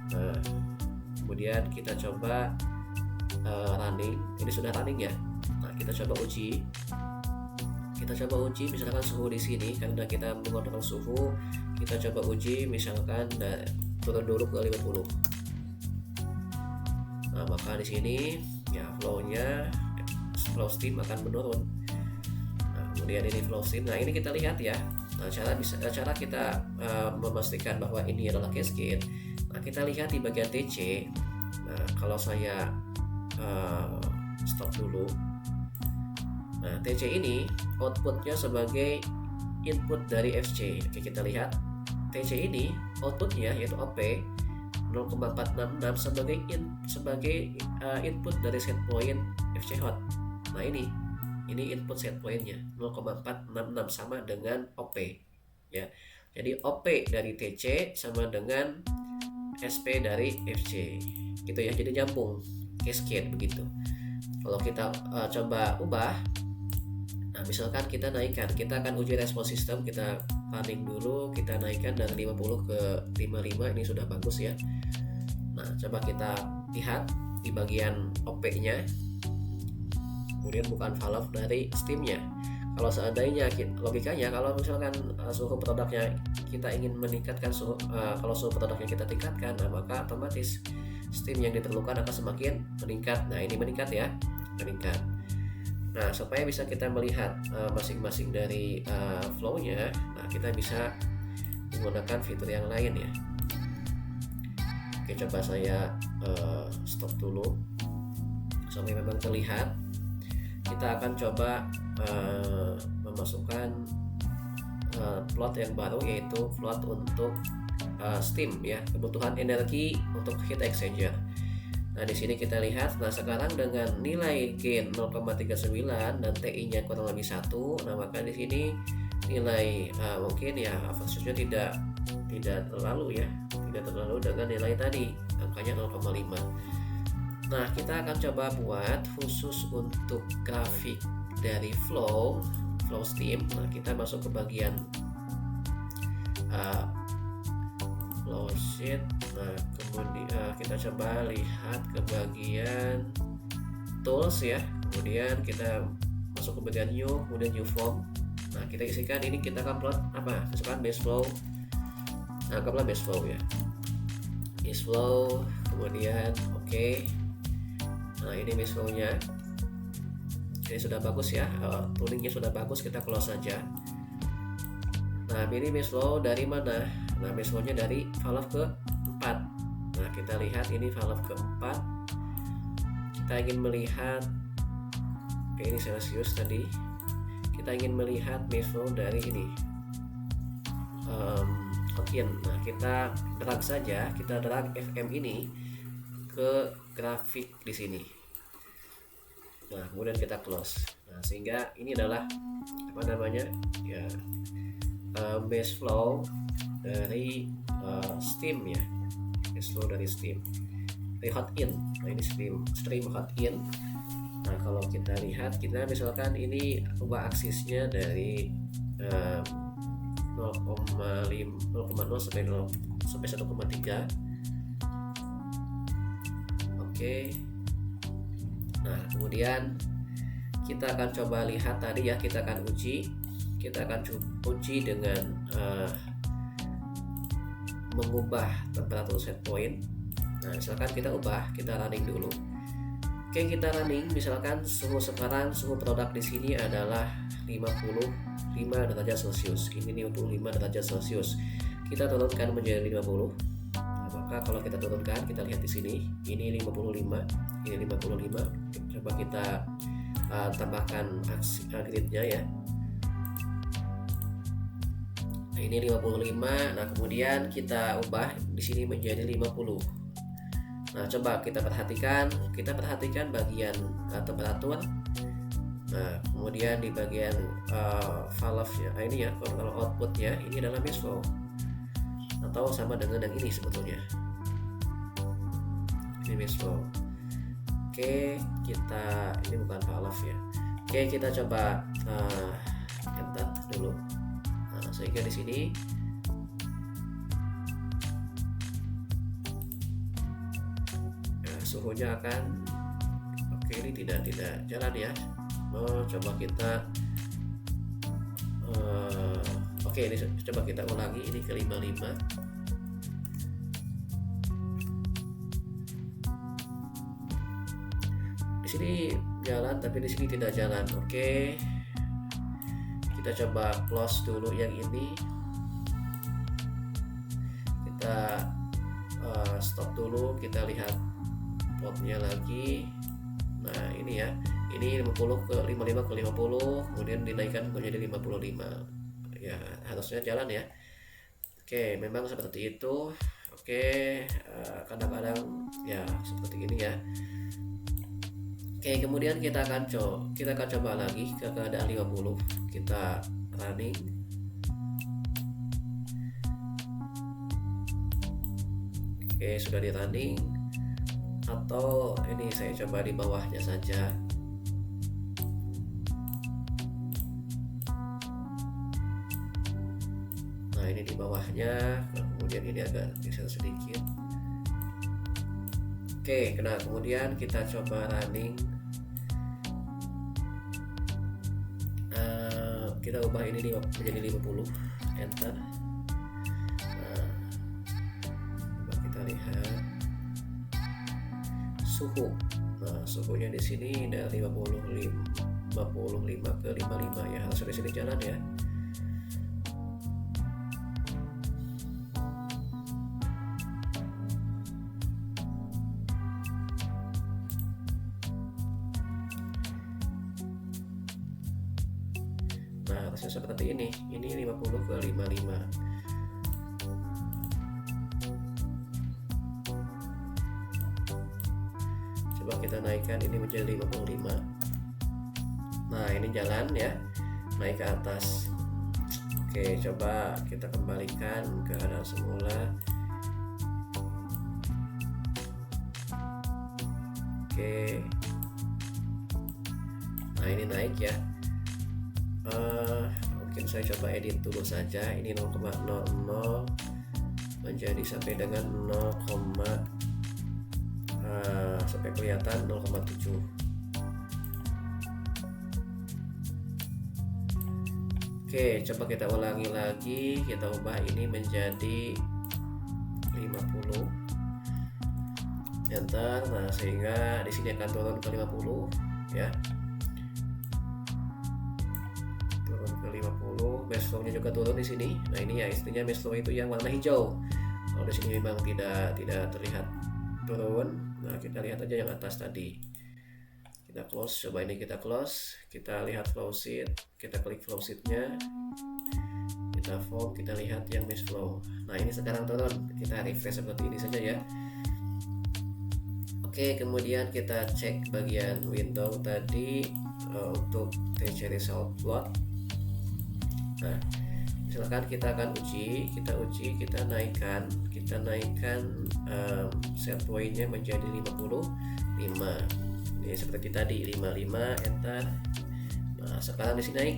Nah, kemudian kita coba running. Ini sudah running ya. Nah, kita coba uji. Misalkan suhu di sini karena kita mengontrol suhu, kita coba uji misalkan turun dulu ke 50. Nah, maka di sini ya flow steam akan menurun. Nah, kemudian ini flow steam. Nah, ini kita lihat ya. Nah, cara kita memastikan bahwa ini adalah cascade. Nah, kita lihat di bagian TC. Nah, kalau saya stop dulu. Nah, TC ini outputnya sebagai input dari FC. Oke, kita lihat TC ini outputnya yaitu OP 0,466 sebagai input dari set point FC hot. Nah ini input set pointnya 0,466 sama dengan OP ya. Jadi OP dari TC sama dengan SP dari FC gitu ya. Jadi nyambung cascade begitu. Kalau kita coba ubah, nah misalkan kita naikkan, kita akan uji respons sistem, kita running dulu, kita naikkan dari 50 ke 55. Ini sudah bagus ya. Nah coba kita lihat di bagian OP-nya, kemudian bukan valve dari steam-nya. Kalau seandainya logikanya kalau misalkan suhu produknya kita ingin meningkatkan kalau suhu produknya kita tingkatkan, nah maka otomatis steam yang diperlukan akan semakin meningkat. Nah ini meningkat ya, meningkat. Nah supaya bisa kita melihat masing-masing dari flow-nya, nah kita bisa menggunakan fitur yang lain ya. Oke, coba saya stop dulu sampai memang terlihat. Kita akan coba memasukkan plot yang baru, yaitu plot untuk steam ya, kebutuhan energi untuk heat exchanger. Nah di sini kita lihat, nah sekarang dengan nilai gain 0,39 dan TI-nya kurang lebih 1, nah maka di sini nilai mungkin ya average-nya tidak terlalu dengan nilai tadi angkanya 0,5. Nah kita akan coba buat khusus untuk grafik dari flow steam. Nah kita masuk ke bagian flow sheet. Nah kemudian kita coba lihat ke bagian tools ya, kemudian kita masuk ke bagian new, kemudian new form. Nah kita isikan ini, kita akan plot apa, misalkan base flow. Nah anggaplah base flow ya, base flow, kemudian oke. Nah ini base flow nya, ini sudah bagus ya, tuningnya sudah bagus, kita close saja. Nah ini base flow dari mana? Nah base flow nya dari valve ke-4. Nah kita lihat ini valve ke-4, kita ingin melihat, oke ini Celsius tadi, kita ingin melihat base flow dari ini hot-in. Nah kita drag saja, kita drag FM ini ke grafik di sini. Nah kemudian kita close. Nah sehingga ini adalah apa namanya ya, base flow dari steam ya, base flow dari steam, dari hot-in. Nah ini stream hot-in. Nah kalau kita lihat, kita misalkan ini ubah aksisnya dari 0,0 sampai 1,3. Oke. Nah kemudian kita akan coba lihat tadi ya, kita akan uji dengan mengubah temperatur set point. Nah misalkan kita running dulu. Oke, kita running, misalkan suhu produk di sini adalah 55 derajat Celcius. Ini 55 derajat Celcius. Kita turunkan menjadi 50. Nah, Maka kalau kita turunkan, kita lihat di sini, ini 55, ini 55. Coba kita tambahkan gridnya ya. Nah, ini 55. Nah, kemudian kita ubah di sini menjadi 50. Nah, coba kita perhatikan bagian temperatur. Nah, kemudian di bagian valve ya, ini ya, kalau outputnya ini adalah mass flow atau sama dengan yang ini sebetulnya. Ini mass flow. Oke, ini bukan valve ya. Oke, kita coba enter dulu. Nah, sehingga di sini suhunya akan ini tidak jalan ya. Coba kita ini coba kita ulangi, ini ke 55. Di sini jalan tapi di sini tidak jalan. Oke, kita coba close dulu yang ini, kita stop dulu, kita lihat potnya lagi. Nah, ini ya, ini 50 ke 55 ke 50, kemudian dinaikkan menjadi 55 ya, harusnya jalan ya. Oke, memang seperti itu. Oke, kadang-kadang ya seperti ini ya. Oke, kemudian kita akan coba lagi ke keadaan 50. Kita running. Oke, sudah di running. Atau ini saya coba di bawahnya saja. Nah, ini di bawahnya, kemudian ini agak geser sedikit. Oke, nah kemudian kita coba running. Kita ubah ini menjadi 50, enter. Nah, coba kita lihat suhu. Nah, suhunya di sini dari 55 ke 55 ya, harus di sini jalan ya. Nah, harusnya seperti ini 50 ke 55. Coba kita naikkan ini menjadi 55. Nah, ini jalan ya, naik ke atas. Oke, coba kita kembalikan ke keadaan semula. Oke, nah ini naik ya. Mungkin saya coba edit dulu saja, ini 0,00 menjadi sampai dengan 0, sampai kelihatan 0,7. Oke, coba kita ulangi lagi, kita ubah ini menjadi 50, enter. Nah, sehingga di sini akan turun ke 50 ya, turun ke 50. Mass flow-nya juga turun di sini. Nah, ini ya istrinya mass flow itu yang warna hijau. Kalau di sini memang tidak terlihat turun. Nah, kita lihat aja yang atas tadi. Kita close, coba ini kita close, kita lihat flow sheet, kita klik flow sheetnya, kita form, kita lihat yang mass flow. Nah, ini sekarang turun, kita refresh seperti ini saja ya. Oke, kemudian kita cek bagian window tadi untuk TC result plot. Nah, misalkan kita akan uji, kita naikkan set point-nya menjadi 55. Ini seperti tadi 55, enter. Nah, sekarang di sini naik.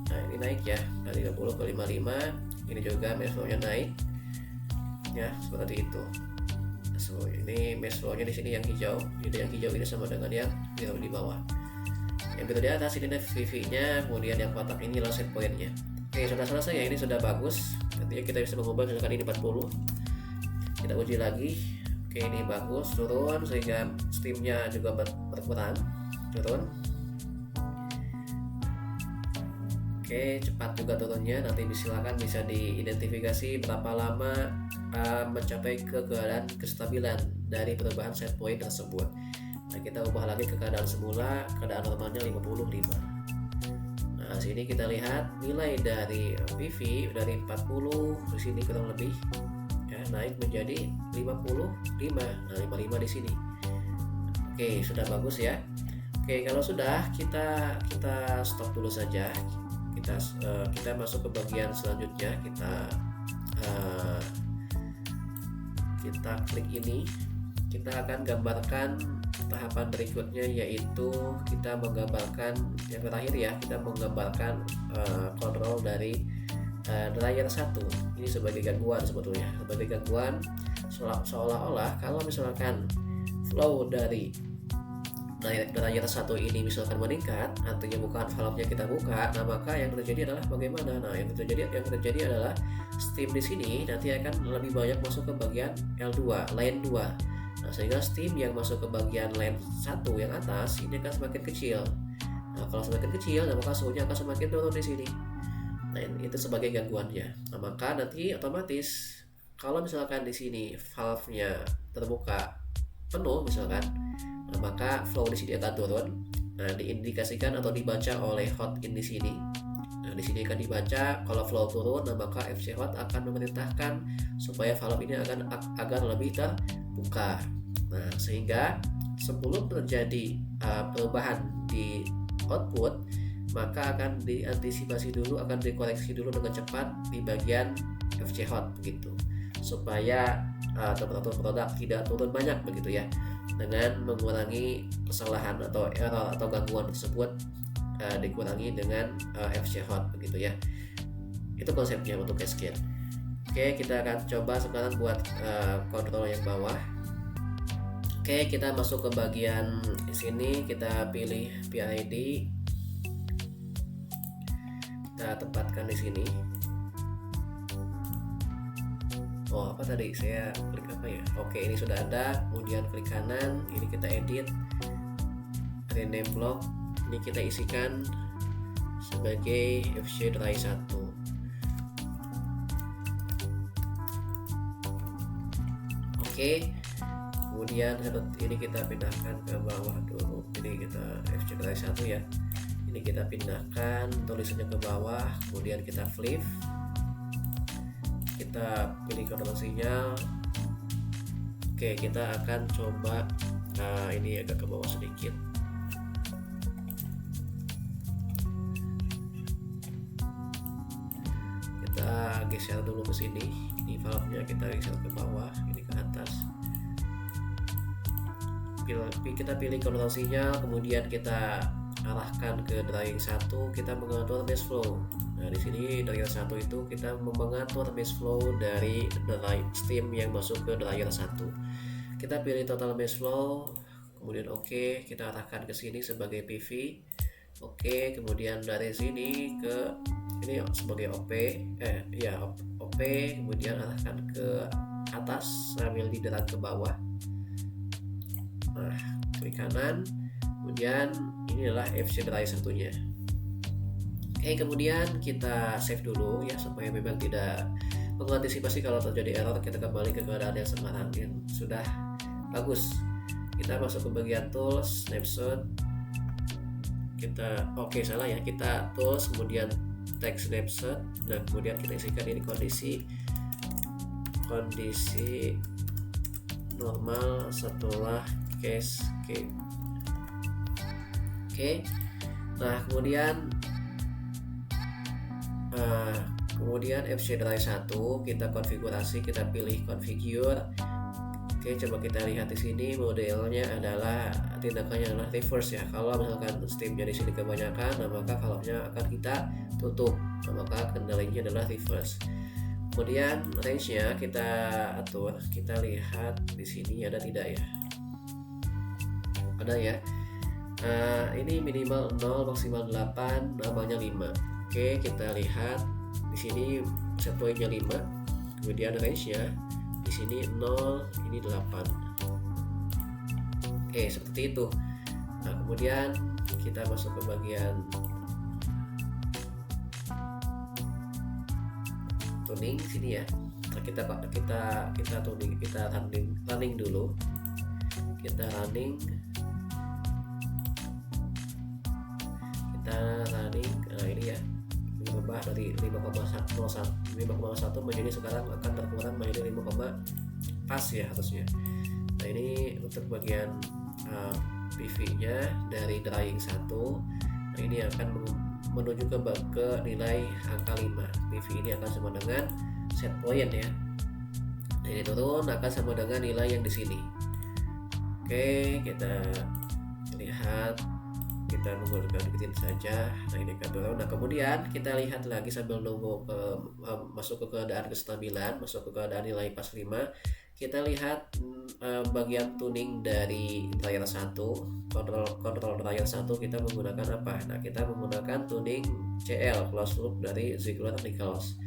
Nah, ini naik ya dari 50 ke 55. Ini juga mass flow-nya naik ya, seperti itu. So, ini mass flow-nya di sini yang hijau. Jadi yang hijau ini sama dengan yang biru di bawah. Yang biru di atas ini VV-nya, kemudian yang kotak ini adalah set point-nya. Oke, sudah selesai ya, ini sudah bagus. Artinya kita bisa mengubah, misalkan ini 40. Kita uji lagi. Oke, ini bagus, turun sehingga steamnya juga berkurang, turun. Oke, cepat juga turunnya. Nanti silakan bisa diidentifikasi berapa lama mencapai kegagalan kestabilan dari perubahan set point tersebut. Nah, kita ubah lagi ke keadaan semula, keadaan normalnya 55. Nah, sini kita lihat nilai dari PV dari 40 di sini kurang lebih ya, naik menjadi 55. Nah, 55 di sini. Oke, sudah bagus ya. Oke, kalau sudah kita stop dulu saja. Kita masuk ke bagian selanjutnya. Kita klik ini. Kita akan gambarkan tahapan berikutnya, yaitu kita menggambarkan yang terakhir ya, kita menggambarkan kontrol dari dryer 1 ini sebagai gangguan. Sebetulnya sebagai gangguan seolah-olah kalau misalkan flow dari dryer 1 ini misalkan meningkat, artinya bukan valve-nya kita buka, nah maka yang terjadi adalah bagaimana? Nah, yang terjadi adalah steam di sini nanti akan lebih banyak masuk ke bagian L2, line 2. Nah, sehingga steam yang masuk ke bagian line 1 yang atas ini akan semakin kecil. Nah, kalau semakin kecil, nah maka suhunya akan semakin turun di sini. Nah, itu sebagai gangguannya. Nah, maka nanti otomatis kalau misalkan di sini valve-nya terbuka penuh misalkan, nah, maka flow di sini akan turun. Nah, diindikasikan atau dibaca oleh hot in di sini. Nah, di sini akan dibaca kalau flow turun, nah maka FC hot akan memerintahkan supaya valve ini agar lebih terbuka. Nah, sehingga sebelum terjadi perubahan di output, maka akan diantisipasi dulu, akan dikoreksi dulu dengan cepat di bagian FC hot begitu, supaya temperatur produk tidak turun banyak begitu ya, dengan mengurangi kesalahan atau error atau gangguan tersebut dikurangi dengan FC hot begitu ya. Itu konsepnya untuk cascade. Oke, kita akan coba sekarang buat kontrol yang bawah. Oke, kita masuk ke bagian sini, kita pilih PID, kita tempatkan di sini. Oh, apa tadi saya klik apa ya? Oke, ini sudah ada. Kemudian klik kanan, ini kita edit, rename block, ini kita isikan sebagai FC dry 1. Oke, kemudian ini kita pindahkan ke bawah dulu. Ini kita FC dry 1 ya. Ini kita pindahkan tulisannya ke bawah, kemudian kita flip, kita pilih kontrol sinyal. Oke, kita akan coba ini agak ke bawah sedikit. Kita geser dulu ke sini. Ini valve-nya kita geser ke bawah, ini ke atas. Kita pilih kontrol sinyal, kemudian kita arahkan ke drying 1, kita mengatur mesh flow. Nah, di sini dryer 1 itu kita mengatur mesh flow dari steam yang masuk ke dryer 1. Kita pilih total mesh flow, kemudian oke, kita arahkan ke sini sebagai PV. Oke, kemudian dari sini ke ini sebagai OP, OP, kemudian arahkan ke atas sambil diderang ke bawah. Nah, klik kanan, kemudian ini adalah FC dry 1-nya. Oke, kemudian kita save dulu ya, supaya memang tidak mengantisipasi kalau terjadi error, kita kembali ke keadaan yang sekarang yang sudah bagus. Kita masuk ke bagian tools, snapshot. Kita kita tools, kemudian text snapshot, dan kemudian kita isikan ini kondisi normal setelah cascade. Oke. Nah, kemudian FC dry 1 kita konfigurasi, kita pilih configure. Oke, coba kita lihat di sini modelnya adalah tindakannya adalah reverse ya. Kalau misalkan steamnya di sini kebanyakan, nah maka valve-nya akan kita tutup. Nah, maka kendalinya adalah reverse. Kemudian range-nya kita atur, kita lihat di sini ada tidak ya? Ada ya. Ini minimal 0, maksimal 8, namanya 5. Oke, kita lihat di sini set point-nya 5. Kemudian range-nya di sini 0, ini 8. Oke, seperti itu. Nah, kemudian kita masuk ke bagian tuning sini ya. Nah, kita tuning, kita running dulu. Kita running. Nah ini ya, berubah dari 5,1 menjadi sekarang akan berkurang menjadi 5, pas ya harusnya. Nah ini untuk bagian PV nya dari drying 1. Nah ini akan menuju ke nilai angka 5. PV ini akan sama dengan set point ya. Nah, ini turun akan sama dengan nilai yang di sini. Oke, kita lihat, kita menggunakan bikin saja. Nah ini kan turun. Nah kemudian kita lihat lagi sambil nunggu masuk ke keadaan kestabilan, masuk ke keadaan nilai pas 5. Kita lihat bagian tuning dari dryer 1, control dryer 1 kita menggunakan apa? Nah kita menggunakan tuning CL, closed loop dari Ziegler-Nichols.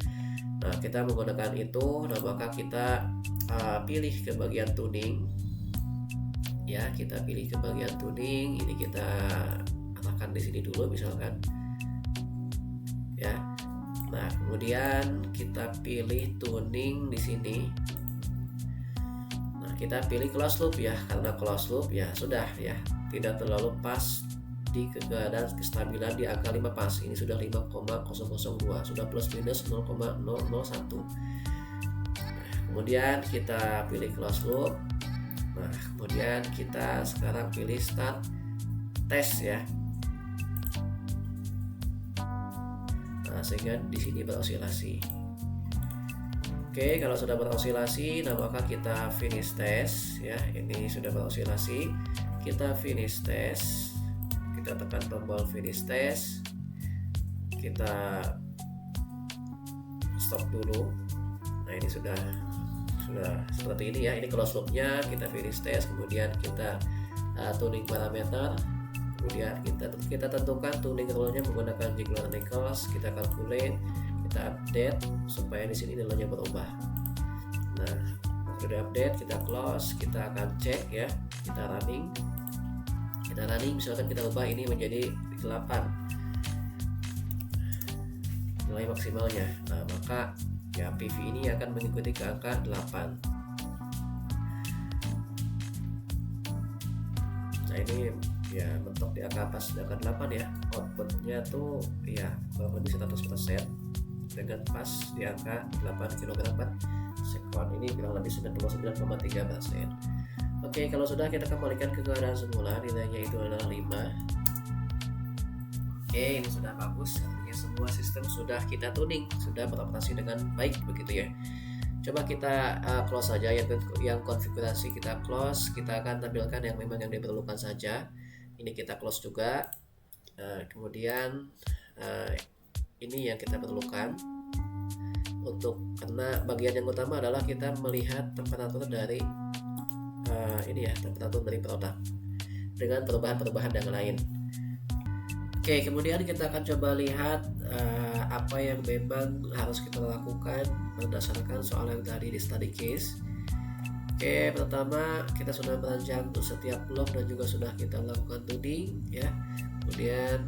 Nah kita menggunakan itu. Nah maka kita pilih ke bagian tuning ya, kita pilih ke bagian tuning. Ini kita arahkan di sini dulu misalkan ya. Nah kemudian kita pilih tuning di sini. Nah kita pilih closed loop ya, karena closed loop ya sudah ya, tidak terlalu pas di keadaan kestabilan di angka 5 pas. Ini sudah 5,002, sudah plus minus 0,001. Nah, kemudian kita pilih closed loop. Nah kemudian kita sekarang pilih start test ya. Nah sehingga di sini berosilasi. Oke, kalau sudah berosilasi, nah maka kita finish test ya. Ini sudah berosilasi, kita finish test. Kita tekan tombol finish test, kita stop dulu. Nah ini sudah seperti ini ya. Ini close loopnya, kita finish test, kemudian kita tuning parameter, kemudian kita tentukan tuning rule-nya menggunakan Ziegler-Nichols. Kita calculate, kita update supaya di sini nilainya berubah. Nah sudah update, kita close, kita akan cek ya. Kita running, misalkan kita ubah ini menjadi 8 nilai maksimalnya. Nah maka ya PV ini akan mengikuti ke angka 8. Nah ini ya mentok di angka pas di angka 8 ya. Outputnya tuh ya kurang lebih 100% dengan pas di angka 8 kg per sekon. Ini kurang lebih 99,3%. Oke, kalau sudah kita kembalikan ke keadaan semula, nilainya itu adalah 5. Oke, ini sudah bagus. Artinya semua sistem sudah kita tuning, sudah beroperasi dengan baik begitu ya. Coba kita close saja yang konfigurasi kita close. Kita akan tampilkan yang memang yang diperlukan saja. Ini kita close juga. Kemudian ini yang kita perlukan karena bagian yang utama adalah kita melihat temperatur dari ini ya, temperatur dari produk dengan perubahan-perubahan yang lain. Oke, kemudian kita akan coba lihat apa yang memang harus kita lakukan berdasarkan soal yang tadi di study case. Oke, pertama kita sudah merancang untuk setiap blok dan juga sudah kita lakukan tuning ya. Kemudian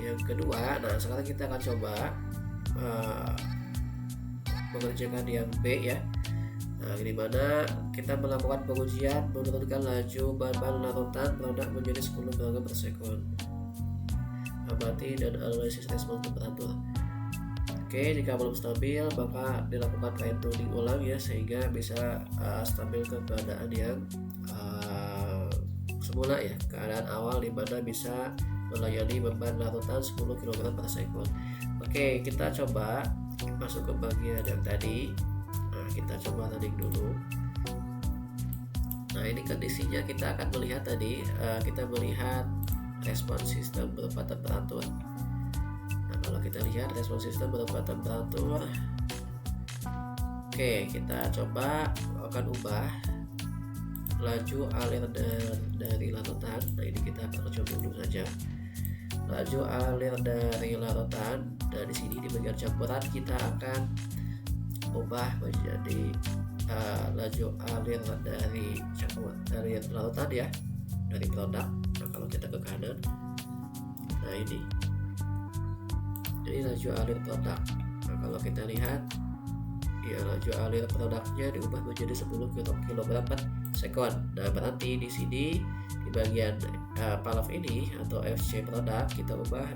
yang kedua, nah sekarang kita akan coba mengerjakan yang B ya. Nah, di mana kita melakukan pengujian menurunkan laju bahan larutan produk menjadi 10 kg per sekon. Amati dan analisis respons temperatur. Oke, jika belum stabil maka dilakukan fine tuning ulang ya, sehingga bisa stabil ke keadaan yang semula ya, keadaan awal di mana bisa melayani beban larutan 10 kg per sekon. Oke, kita coba masuk ke bagian yang tadi. Nah, kita coba running dulu. Nah ini kondisinya kita akan melihat tadi, kita melihat respons sistem berupa temperatur. Nah kalau kita lihat respons sistem berupa temperatur, oke, kita coba akan ubah laju alir dari larutan. Nah ini kita akan coba dulu saja laju alir dari larutan, dan di sini di bagian campuran kita akan ubah menjadi laju alir dari larutan ya, dari produk. Nah kalau kita ke kanan, nah ini jadi laju alir produk. Nah kalau kita lihat ya laju alir produknya diubah menjadi 10 kg per sekon. Nah, berarti di sini di bagian valve ini atau FC produk kita ubah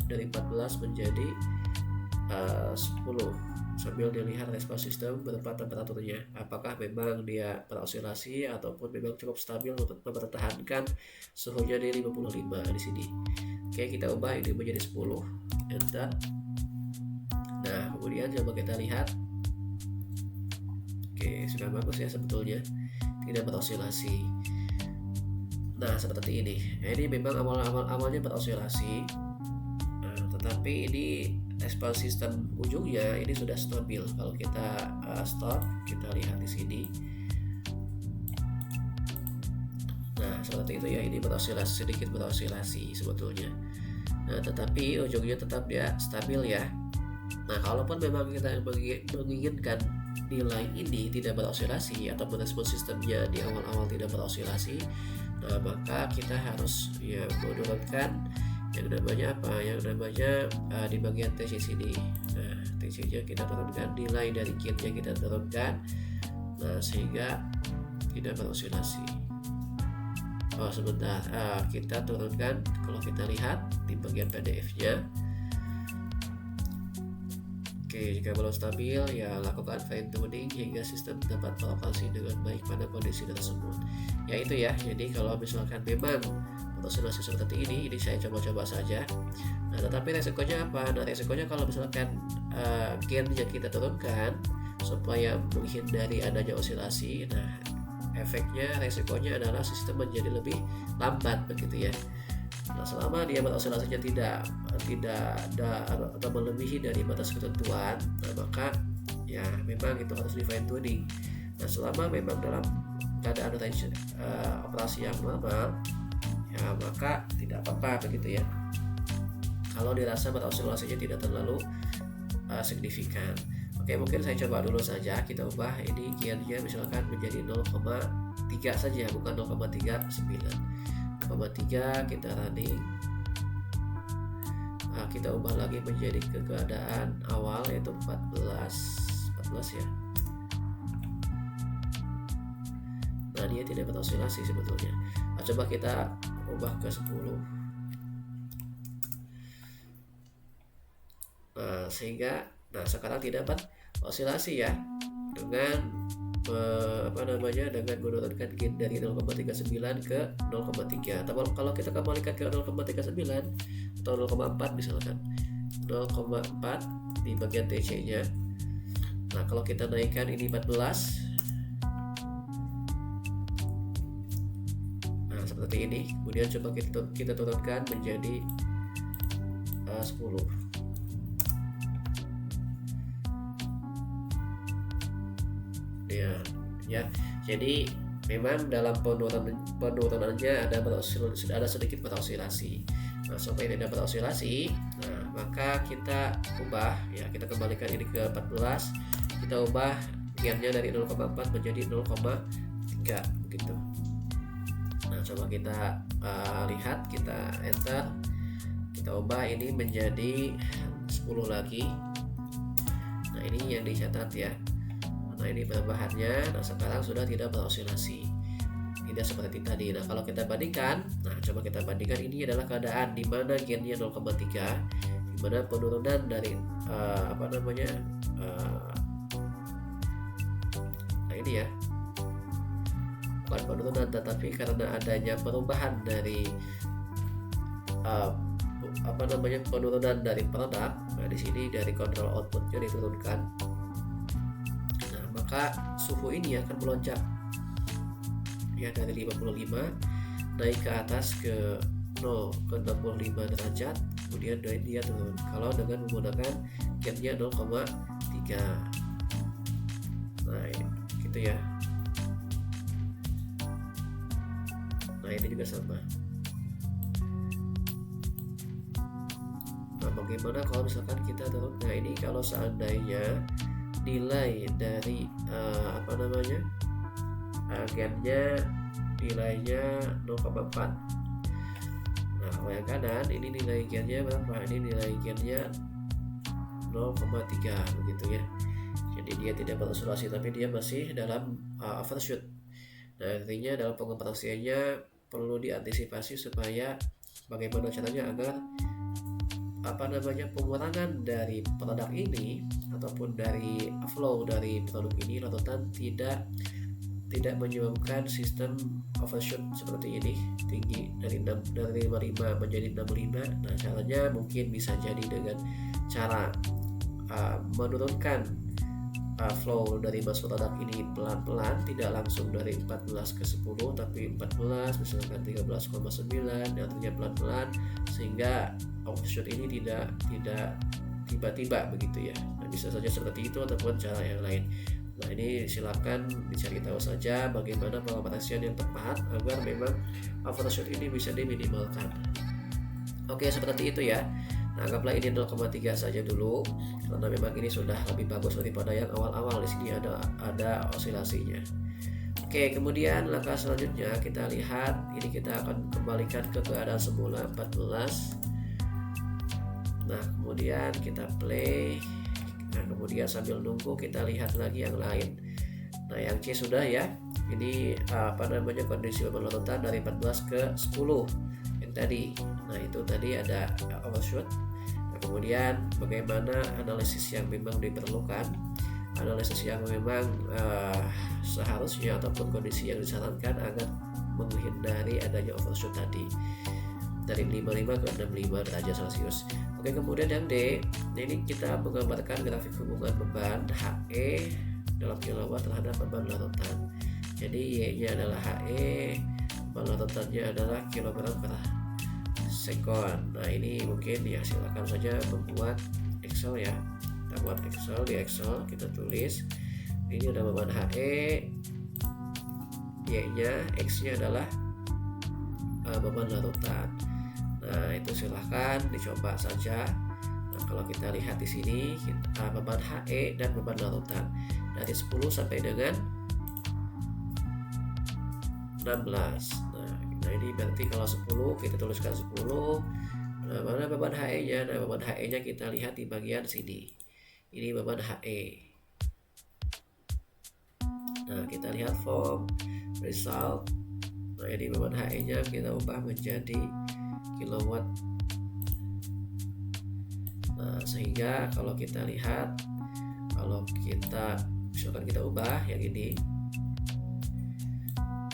dari 14 menjadi 10 sambil dilihat respons sistem berupa temperaturnya, apakah memang dia beroscilasi ataupun memang cukup stabil untuk mempertahankan suhunya di 55 di sini. Oke, kita ubah ini menjadi 10, enter. Nah, kemudian coba kita lihat. Oke, sudah bagus ya sebetulnya, tidak beroscilasi. Nah, seperti ini. Nah, ini memang awalnya beroscilasi, tetapi ini respons sistem ujungnya ini sudah stabil. Kalau kita stop, kita lihat di sini. Nah, seperti itu ya, ini beroscilasi, sedikit beroscilasi sebetulnya. Nah, tetapi ujungnya tetap dia stabil ya. Nah, kalaupun memang kita menginginkan nilai ini tidak beroscilasi atau respons sistemnya di awal-awal tidak beroscilasi, nah maka kita harus ya menurunkan yang namanya apa? Yang namanya di bagian TC sini. Nah, TC-nya kita turunkan, nilai dari gain-nya kita turunkan, nah sehingga tidak beroscilasi. Oh sebentar, kita turunkan. Kalau kita lihat di bagian PDF-nya. Oke, jika belum stabil, ya lakukan fine tuning hingga sistem dapat beroperasi dengan baik pada kondisi tersebut. Ya itu ya, jadi kalau misalkan memang oscilasi seperti ini saya coba-coba saja. Nah, tetapi resikonya apa? Nah, resikonya kalau misalkan gain yang kita turunkan supaya menghindari adanya oscilasi, nah efeknya, resikonya adalah sistem menjadi lebih lambat begitu ya. Nah, selama dia beroscilasinya tidak atau melebihi dari batas ketentuan, nah maka ya memang itu harus di fine tuning. Nah, selama memang dalam keadaan range operasi yang normal, ya maka tidak apa-apa begitu ya. Kalau dirasa beroscilasinya tidak terlalu signifikan. Oke, mungkin saya coba dulu saja, kita ubah ini gain-nya misalkan menjadi 0,3 saja, bukan 0,39. 0,3 kita running. Nah, kita ubah lagi menjadi ke keadaan awal yaitu 14 ya. Nah, dia tidak beroscilasi sebetulnya. Nah, coba kita ubah ke 10. Nah, sehingga sekarang tidak beroscilasi ya, dengan dengan menurunkan gain dari 0,39 ke 0,3. Atau kalau kita kembalikan ke 0,39 atau 0,4 misalkan 0,4 di bagian TC-nya. Nah, kalau kita naikkan ini 14, nah seperti ini. Kemudian coba kita turunkan menjadi 10. Ya, jadi memang dalam penurunannya ada sedikit beroscilasi. Nah, supaya tidak beroscilasi, nah maka kita ubah ya, kita kembalikan ini ke 14, kita ubah gain-nya dari 0,4 menjadi 0,3 begitu. Nah, coba kita lihat, kita enter, kita ubah ini menjadi 10 lagi. Nah, ini yang dicatat ya. Nah, ini perubahannya. Nah, sekarang sudah tidak beroscilasi, tidak seperti tadi. Nah, kalau kita bandingkan, nah coba kita bandingkan, ini adalah keadaan di mana gain-nya 0,3, di mana penurunan dari nah ini ya, bukan penurunan tetapi karena adanya perubahan dari penurunan dari produk. Nah, di sini dari control outputnya diturunkan. Maka suhu ini akan melonjak ya dari 55 naik ke atas ke 65 derajat, kemudian dia turun kalau dengan menggunakan gain-nya 0,3. Nah, gitu ya. Nah, ini juga sama. Nah, bagaimana kalau misalkan kita turun? Nah, ini kalau seandainya nilai dari gain-nya nilainya 0,4. Nah, kalau yang kanan ini nilai gain-nya berapa? Ini nilai gain-nya 0,3 begitu ya. Jadi dia tidak berisolasi tapi dia masih dalam overshoot. Nah, artinya dalam pengoperasiannya perlu diantisipasi supaya bagaimana caranya agar pengurangan dari produk ini ataupun dari flow dari produk ini lautan tidak menyebabkan sistem overshoot seperti ini tinggi dari 55 menjadi 65. Nah, caranya mungkin bisa jadi dengan cara menurunkan flow dari masuk produk ini pelan-pelan, tidak langsung dari 14 ke 10 tapi 14 misalkan 13,9, artinya pelan-pelan sehingga overshoot ini tidak tiba-tiba begitu ya. Nah, bisa saja seperti itu ataupun cara yang lain. Nah, ini silakan dicari tahu saja bagaimana pengoperasian yang tepat agar memang overshoot ini bisa diminimalkan. Oke, seperti itu ya. Nah, anggaplah ini 0,3 saja dulu karena memang ini sudah lebih bagus daripada yang awal-awal. Di sini ada osilasinya. Oke, kemudian langkah selanjutnya kita lihat ini kita akan kembalikan ke keadaan semula 14. Nah, kemudian kita play. Nah, kemudian sambil nunggu kita lihat lagi yang lain. Nah, yang C sudah ya. Ini kondisi beban lautan dari 14 ke 10 yang tadi. Nah, itu tadi ada overshoot. Nah, kemudian bagaimana analisis yang memang diperlukan, analisis yang memang seharusnya ataupun kondisi yang disarankan agar menghindari adanya overshoot tadi dari 55 ke 65 derajat Celcius. Oke, kemudian yang D, ini kita menggambarkan grafik hubungan beban HE dalam kilowatt terhadap beban lautan. Jadi Y-nya adalah HE, beban lautannya adalah kilogram per sekon. Nah, ini mungkin ya silakan saja membuat Excel ya. Kita buat Excel, di Excel kita tulis ini ada beban HE, Y-nya, X-nya adalah beban lautan. Nah, itu silahkan dicoba saja. Nah, kalau kita lihat di sini beban HE dan beban lautan dari 10 sampai dengan 16. Nah, ini berarti kalau 10 kita tuliskan 10. Nah, mana beban HE-nya? Nah, beban HE-nya kita lihat di bagian sini. Ini beban HE. Nah, kita lihat form result. Nah, ini beban HE-nya kita ubah menjadi kilowatt. Nah, sehingga kalau kita lihat, kalau kita misalkan kita ubah yang ini,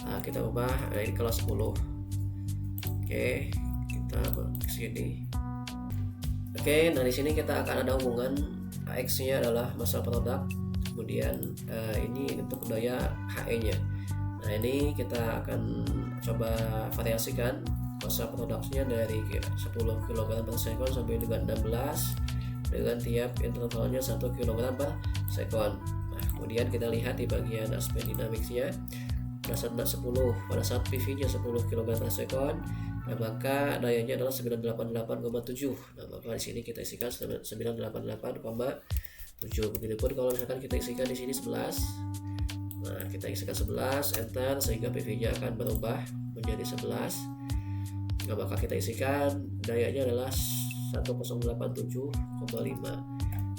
nah kita ubah ini kalau 10. Oke, kita ke sini. Oke, nah di sini kita akan ada hubungan X-nya adalah massa produk, kemudian ini untuk daya HE-nya. Nah, ini kita akan coba variasikan massa produknya dari 10 kg per sekon sampai dengan 16 dengan tiap intervalnya 1 kg per sekon. Nah, kemudian kita lihat di bagian aspek dinamiknya pada saat PV nya 10 kg per sekon, nah, maka dayanya adalah 988,7. Nah, maka di sini kita isikan 988,7. Begitupun kalau misalkan kita isikan di sini 11. Nah, kita isikan 11, enter, sehingga PV-nya akan berubah menjadi 11. Nah, maka kita isikan dayanya adalah 1087,5.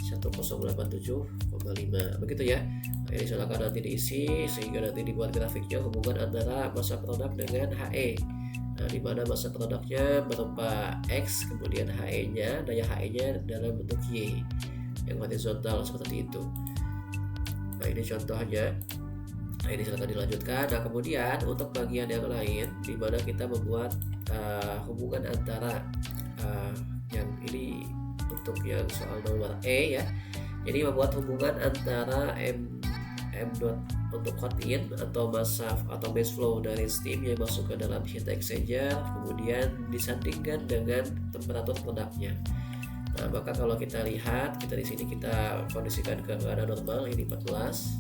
1087,5 begitu ya. Nah, ini silakan nanti diisi sehingga nanti dibuat grafiknya hubungan antara massa produk dengan HE. Nah, di mana massa produknya berupa X, kemudian HE-nya, daya HE-nya dalam bentuk Y yang horizontal seperti itu. Nah, ini contohnya. Nah, ini silakan dilanjutkan. Nah, kemudian untuk bagian yang lain di mana kita membuat hubungan antara yang ini untuk yang soal nomor E ya. Jadi membuat hubungan antara M dot untuk hot in atau massa atau base flow dari steam yang masuk ke dalam heat exchanger, kemudian disandingkan dengan temperatur produknya. Nah, maka kalau kita lihat, kita di sini kita kondisikan ke keadaan normal, ini 14.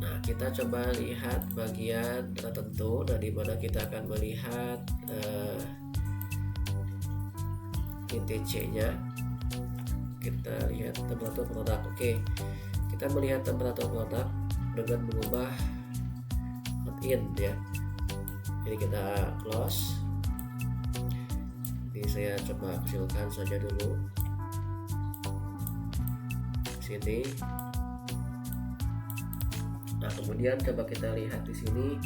Nah, kita coba lihat bagian tertentu, nah di mana kita akan melihat ITC-nya. Kita lihat temperatur produk. Oke, kita melihat temperatur produk dengan mengubah hot in ya. Jadi kita close. Ini saya coba kecilkan saja dulu. sini. Nah, kemudian coba kita lihat di sini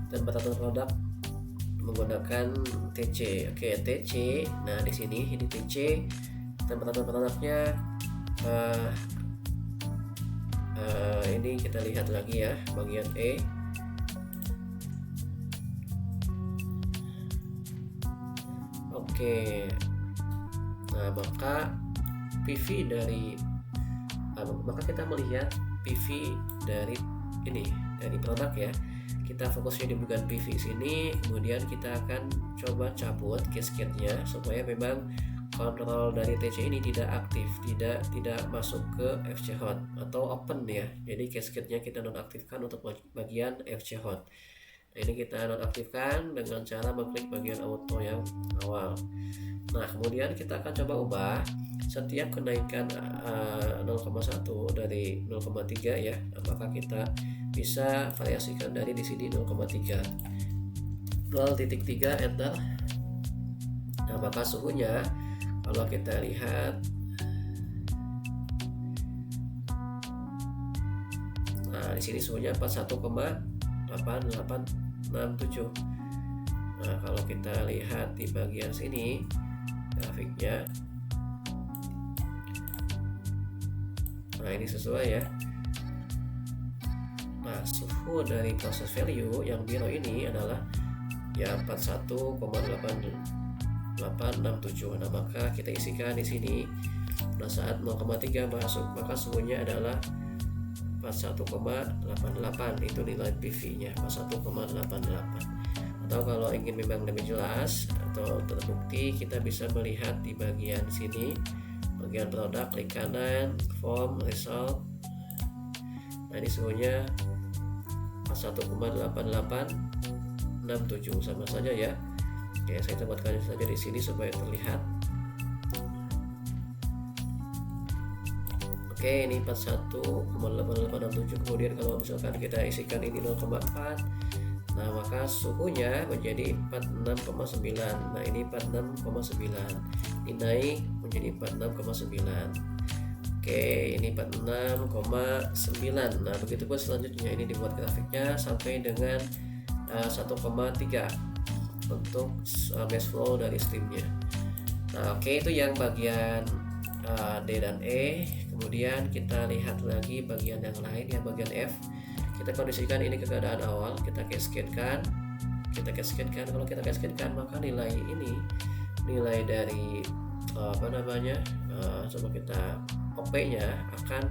temperatur produk menggunakan TC. Oke, TC. Nah, di sini ini TC. Temperatur produknya ini kita lihat lagi ya, bagian E. Oke. Nah, maka PV dari maka kita melihat PV dari ini, dari produk ya. Kita fokusnya di bagian PV sini, kemudian kita akan coba cabut cascade-nya supaya memang kontrol dari TC ini tidak aktif, tidak masuk ke FC hot atau open ya. Jadi cascade-nya kita nonaktifkan untuk bagian FC hot. Nah, ini kita nonaktifkan dengan cara mengklik bagian auto yang awal. Nah, kemudian kita akan coba ubah setiap kenaikan 0,1 dari 0,3 ya. Apakah kita bisa variasikan dari di sini 0,3. 0.3 enter. Nah, maka suhunya kalau kita lihat, nah di sini suhunya 41,8867. Nah, kalau kita lihat di bagian sini grafiknya, nah ini sesuai ya. Nah, suhu dari proses value yang biru ini adalah ya 41,8867. Nah, maka kita isikan di sini. Nah, saat 0,3 masuk, maka suhunya adalah 41,88. Itu nilai PV-nya 41,88. Atau kalau ingin memang lebih jelas atau terbukti, kita bisa melihat di bagian sini, bagian produk, klik kanan, form, result. Nah, ini suhunya 41,8867, sama saja ya. Oke, saya tempatkan saja di sini supaya terlihat. Oke, ini 41,8867. Kemudian kalau misalkan kita isikan ini 0,4, nah maka suhunya menjadi 46,9. Nah, ini 46,9. Ini naik menjadi 46,9. Oke, ini 46,9. Nah, begitu pun selanjutnya ini dibuat grafiknya sampai dengan 1,3 untuk mass flow dari steamnya. Nah, oke, itu yang bagian D dan E. Kemudian kita lihat lagi bagian yang lain, yang bagian F. Kita kondisikan ini ke keadaan awal, kita cascadekan. Kalau kita cascadekan, maka nilai ini, nilai dari coba kita OP-nya akan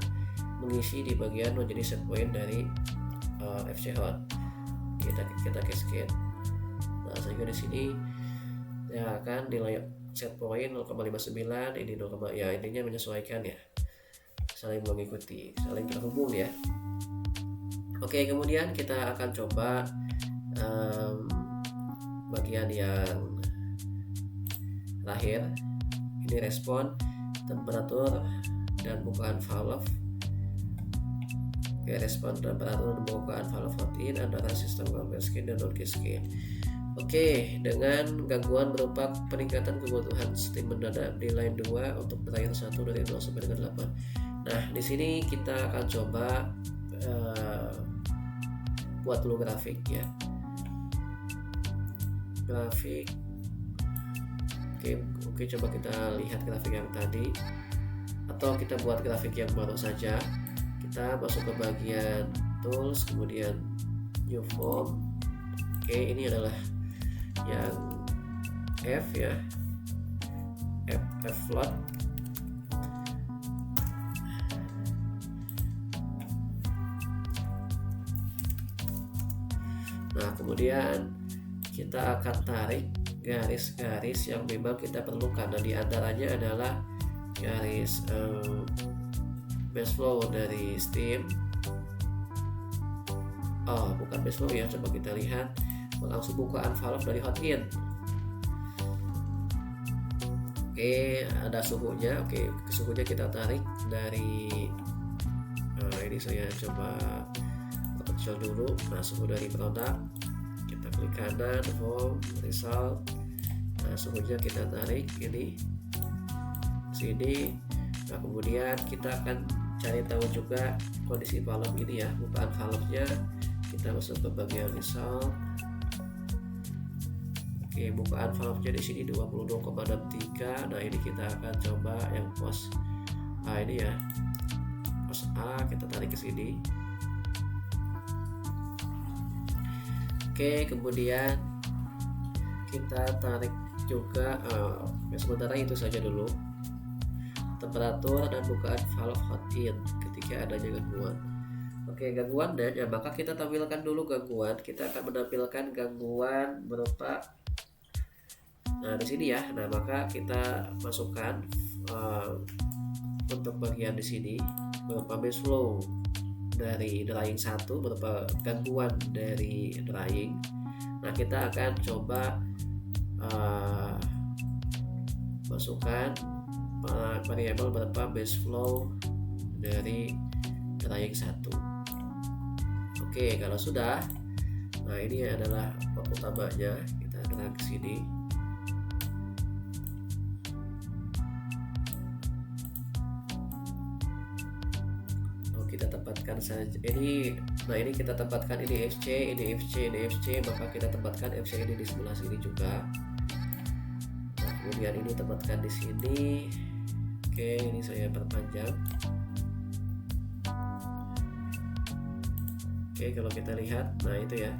mengisi di bagian menjadi set point dari FC hot. Kita cascade. Nah, sehingga di sini ya akan nilai set point 0,59, ini 0, ya intinya menyesuaikan ya, saling mengikuti, saling terhubung ya. Oke, kemudian kita akan coba bagian yang terakhir. Ini respon temperatur dan bukaan valve. Oke, respon temperatur dan bukaan valve hot in antara sistem cascade dan non cascade. Oke, dengan gangguan berupa peningkatan kebutuhan steam mendadak di line 2 untuk terakhir 1 dari 0 sampai dengan 8. Nah, di sini kita akan coba buat dulu grafik ya. Grafik. Oke, coba kita lihat grafik yang tadi, atau kita buat grafik yang baru saja. Kita masuk ke bagian tools, kemudian new form. Oke, ini adalah yang F ya, F float. Nah, kemudian kita akan tarik garis-garis yang memang kita perlukan. Nah, diantaranya adalah garis mass flow dari steam. Oh, bukan mass flow ya, coba kita lihat langsung bukaan valve dari hot in. Oke, ada suhunya. Oke, suhunya kita tarik dari ini saya coba kecil dulu. Nah, suhu dari produk kita klik kanan, form, result. Nah, suhunya kita tarik ini sini. Nah, kemudian kita akan cari tahu juga kondisi valve ini ya, bukaan valve-nya. Kita masuk ke bagian result. Oke, bukaan valve-nya di sini 22,63. Nah, ini kita akan coba yang pos A ini ya. Pos A kita tarik ke sini. Oke, kemudian kita tarik juga sementara itu saja dulu temperatur dan bukaan valve hot in ketika adanya gangguan. Oke, gangguan dan ya, maka kita tampilkan dulu gangguan. Kita akan menampilkan gangguan berupa di sini ya. Nah, maka kita masukkan untuk bagian di sini berupa base flow dari drying 1 berupa gangguan dari drying. Nah, kita akan coba masukkan variabel berupa base flow dari drying 1. Oke, kalau sudah, nah ini adalah pop utamanya. Kita drag ke sini. Kita tempatkan saja ini. Nah, ini kita tempatkan ini FC, ini FC, ini FC, maka kita tempatkan FC ini di sebelah sini juga. Nah, kemudian ini tempatkan di sini. Oke, ini saya perpanjang. Oke, kalau kita lihat, nah itu ya.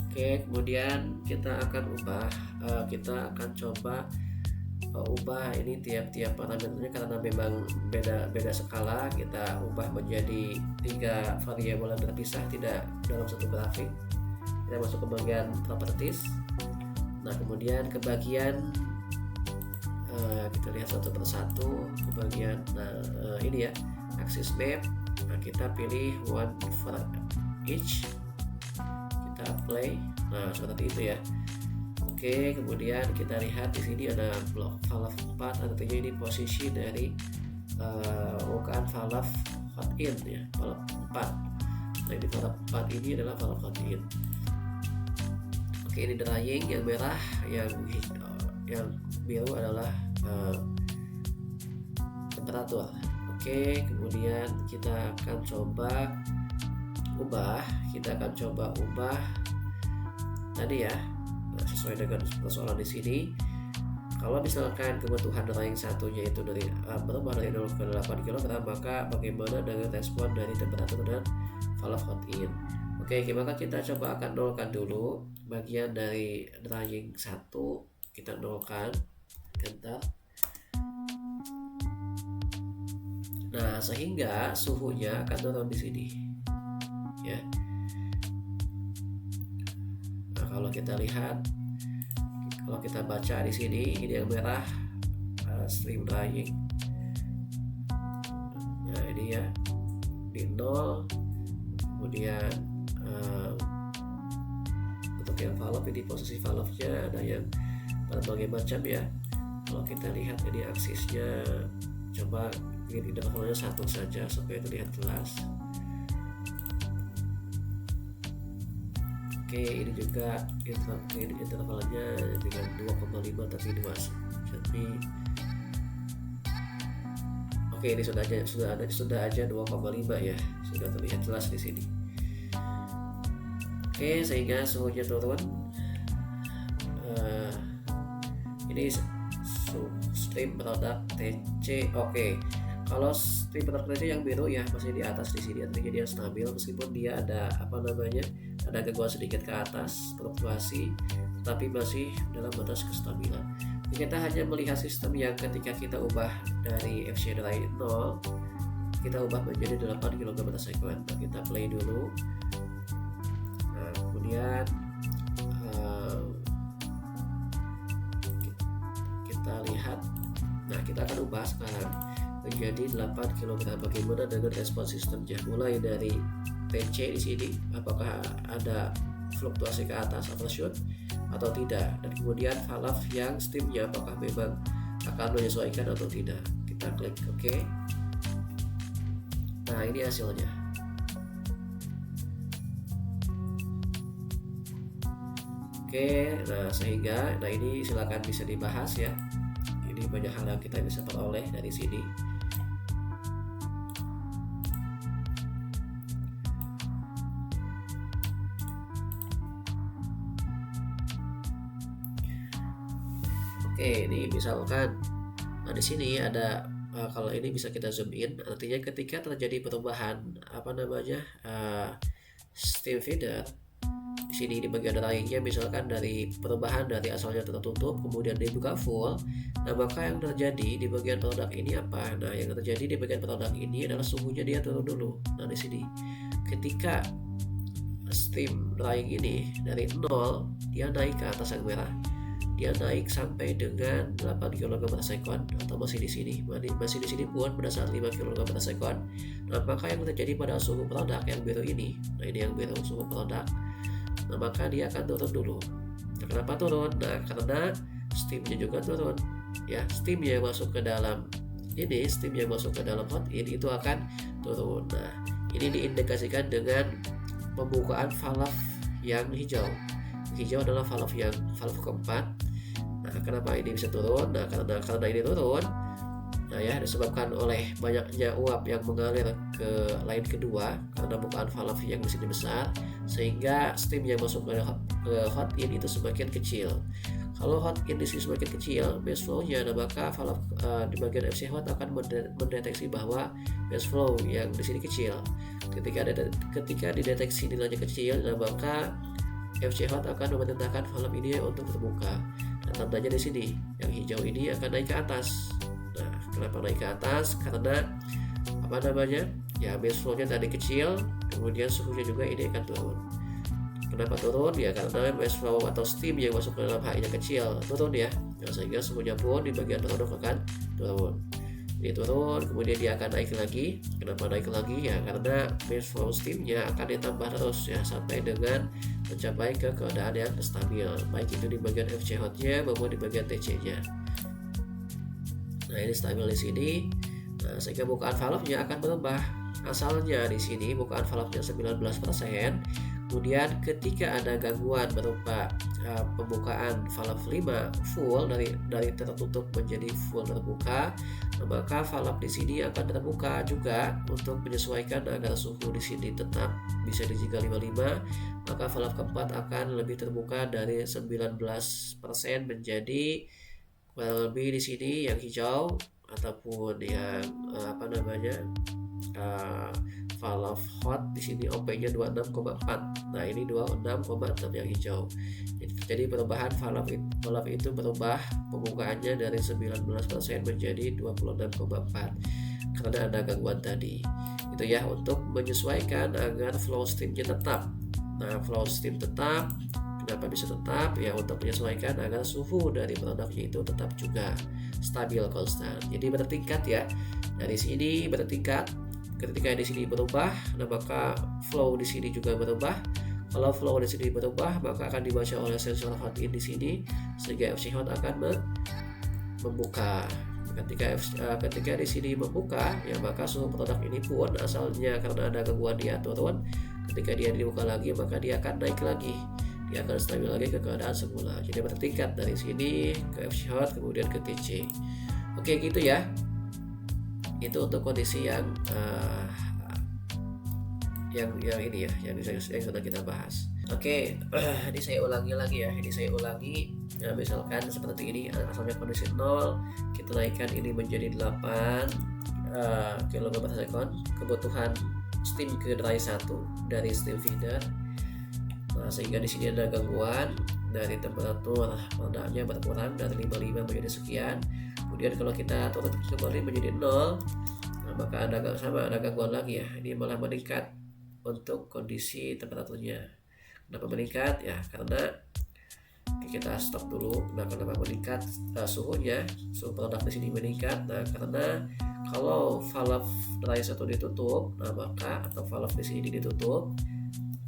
Oke, kemudian kita akan ubah, kita akan coba ubah ini tiap-tiap parameternya karena memang beda skala. Kita ubah menjadi 3 variabel yang terpisah, tidak dalam satu grafik. Kita masuk ke bagian properties. Nah, kemudian ke bagian kita lihat satu persatu ke bagian ini ya, axis map. Nah, kita pilih one for each, kita play. Nah, seperti itu ya. Oke, kemudian kita lihat di sini ada blok valve 4, artinya ini posisi dari bukaan valve hot in ya, valve 4. Nah, ini valve 4 ini adalah valve hot in. Oke, ini drying yang merah, yang biru adalah temperatur. Oke, kemudian kita akan coba ubah tadi ya, sesuai dengan persoalan di sini. Kalau misalkan kebutuhan drying satunya itu dari berubah dari 0 ke 8 kg, maka bagaimana dengan respon dari temperatur dan valve hot in? Oke, maka kita coba akan nolkan dulu bagian dari drying 1, kita nolkan, enter. Nah, sehingga suhunya akan turun di sini ya. Nah, kalau kita lihat, kalau kita baca di sini, ini yang merah stream drying. Nah, ini ya di 0. Kemudian untuk yang valve, ini posisi valve-nya ada yang berbagai macam ya. Kalau kita lihat ini aksisnya, coba bikin intervalnya 1 saja supaya terlihat jelas. Oke, ini juga intervalnya dengan 2,5 tapi 2 tapi oke, ini sudah aja 2,5 ya, sudah terlihat jelas di sini. Oke, sehingga suhunya turun. Ini stream produk TC. Oke, kalau stream produk TC yang biru ya masih di atas di sini, artinya dia stabil meskipun dia ada ada gangguan sedikit ke atas, fluktuasi, tapi masih dalam batas kestabilan. Kita hanya melihat sistem yang ketika kita ubah dari FC dry 0, kita ubah menjadi 8 kg/s. Nah, kita play dulu. Nah, kemudian kita lihat. Nah, kita akan ubah sekarang menjadi 8 kg. Bagaimana dengan respon sistemnya? Mulai dari TC di sini, apakah ada fluktuasi ke atas atau shoot atau tidak, dan kemudian valve yang steamnya apakah memang akan menyesuaikan atau tidak. Kita klik OK. Nah, ini hasilnya. Oke, nah sehingga ini silakan bisa dibahas ya. Ini banyak hal yang kita bisa peroleh dari sini. Oke, ini misalkan di sini ada kalau ini bisa kita zoom in, artinya ketika terjadi perubahan steam feeder di sini di bagian dryingnya, misalkan dari perubahan dari asalnya tertutup kemudian dibuka full, nah maka yang terjadi di bagian produk ini apa? Nah yang terjadi di bagian produk ini adalah suhunya dia turun dulu. Nah di sini ketika steam drying ini dari 0 dia naik ke atas yang merah, dia naik sampai dengan 8 kg per sekon, atau masih di sini pun pada saat 5 kg per sekon. Nah maka yang terjadi pada suhu produk yang biru ini, nah ini yang biru suhu produk, nah maka dia akan turun dulu. Nah, kenapa turun? Nah karena steamnya juga turun ya, steam yang masuk ke dalam hot in itu akan turun. Nah ini diindikasikan dengan pembukaan valve yang hijau. Hijau adalah valve keempat. Nah, kenapa ini bisa turun? Nah, karena ini turun, nah ya disebabkan oleh banyaknya uap yang mengalir ke line kedua karena bukaan valve yang di sini besar, sehingga steam yang masuk ke hot in itu semakin kecil. Kalau hot in di sini semakin kecil mass flow-nya, nah maka valve di bagian FC hot akan mendeteksi bahwa mass flow yang di sini kecil. Ketika dideteksi nilainya kecil, nah maka FC hot akan memerintahkan valve ini untuk terbuka. Nah, tandanya di sini yang hijau ini akan naik ke atas. Nah, kenapa naik ke atas? Karena ya mass flow-nya tadi kecil, kemudian suhunya juga ini akan turun. Kenapa turun? Ya karena mass flow atau steam yang masuk ke dalam HI-nya kecil, turun ya. Nah, sehingga suhunya pun di bagian produk akan turun. Ini turun, kemudian dia akan naik lagi. Kenapa naik lagi? Ya karena mass flow steamnya akan ditambah terus ya sampai dengan mencapai ke keadaan yang stabil, baik itu di bagian FC hot-nya maupun di bagian TC-nya. Nah ini stabil di sini. Nah, sehingga bukaan valve-nya akan berubah. Asalnya di sini bukaan valve-nya 19%. Kemudian ketika ada gangguan berupa pembukaan valve 5 full dari tertutup menjadi full terbuka, maka valve di sini akan terbuka juga untuk menyesuaikan agar suhu di sini tetap bisa di 355. Maka valve keempat akan lebih terbuka dari 19% menjadi kurang lebih di sini yang hijau ataupun yang valve hot di sini OP-nya 26,4. Nah, ini 26,6 yang hijau. Jadi perubahan valve itu berubah pembukaannya dari 19% menjadi 26,4 karena ada gangguan tadi. Itu ya untuk menyesuaikan agar flow steamnya tetap. Nah, flow steam tetap. Kenapa bisa tetap? Ya untuk menyesuaikan agar suhu dari produknya itu tetap juga stabil konstan. Jadi bertingkat ya. Dari sini bertingkat. Ketika di sini berubah, nah maka flow di sini juga berubah. Kalau flow di sini berubah, maka akan dibaca oleh sensor hot in di sini sehingga FC hot akan membuka. Ketika di sini membuka, ya maka suhu produk ini pun asalnya karena ada gangguan dia turun. Ketika dia dibuka lagi, maka dia akan naik lagi. Dia akan stabil lagi ke keadaan semula. Jadi bertingkat dari sini ke FC hot kemudian ke TC. Oke gitu ya. Itu untuk kondisi yang ini ya, yang sudah kita bahas. Oke, ini saya ulangi lagi ya. Ya, misalkan seperti ini, asalnya kondisi 0, kita naikkan ini menjadi 8 kg per sekon. Kebutuhan steam ke dry 1 dari steam feeder. Nah, sehingga di sini ada gangguan dari temperatur produknya berkurang dari 55 menjadi sekian. Kemudian kalau kita turun kembali menjadi 0, nah maka ada gangguan lagi ya. Ini malah meningkat untuk kondisi temperaturnya. Kenapa meningkat? Ya karena kita stop dulu. Nah kenapa meningkat suhunya? Suhu produk di sini meningkat. Nah karena kalau valve dry 1 ditutup, nah maka atau valve di sini ditutup,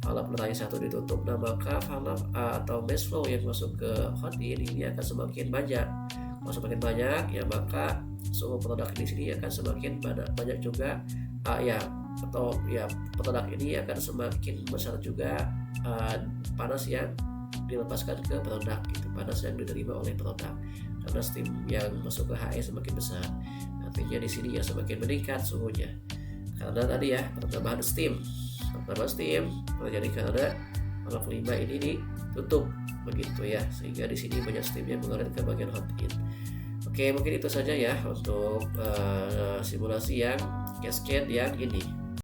valve dry 1 ditutup, nah maka valve atau mass flow yang masuk ke hot ini akan semakin banyak. Kalau semakin banyak, ya maka suhu produk di sini akan semakin banyak juga, produk ini akan semakin besar juga panas yang dilepaskan ke produk gitu, panas yang diterima oleh produk. Karena steam yang masuk ke HE semakin besar, artinya di sini ya semakin meningkat suhunya. Karena tadi ya pertambahan steam terjadi karena valve 5 ini ditutup begitu ya, sehingga di sini banyak steam yang mengalir ke bagian hot end. Oke, mungkin itu saja ya untuk simulasi yang cascade yang ini.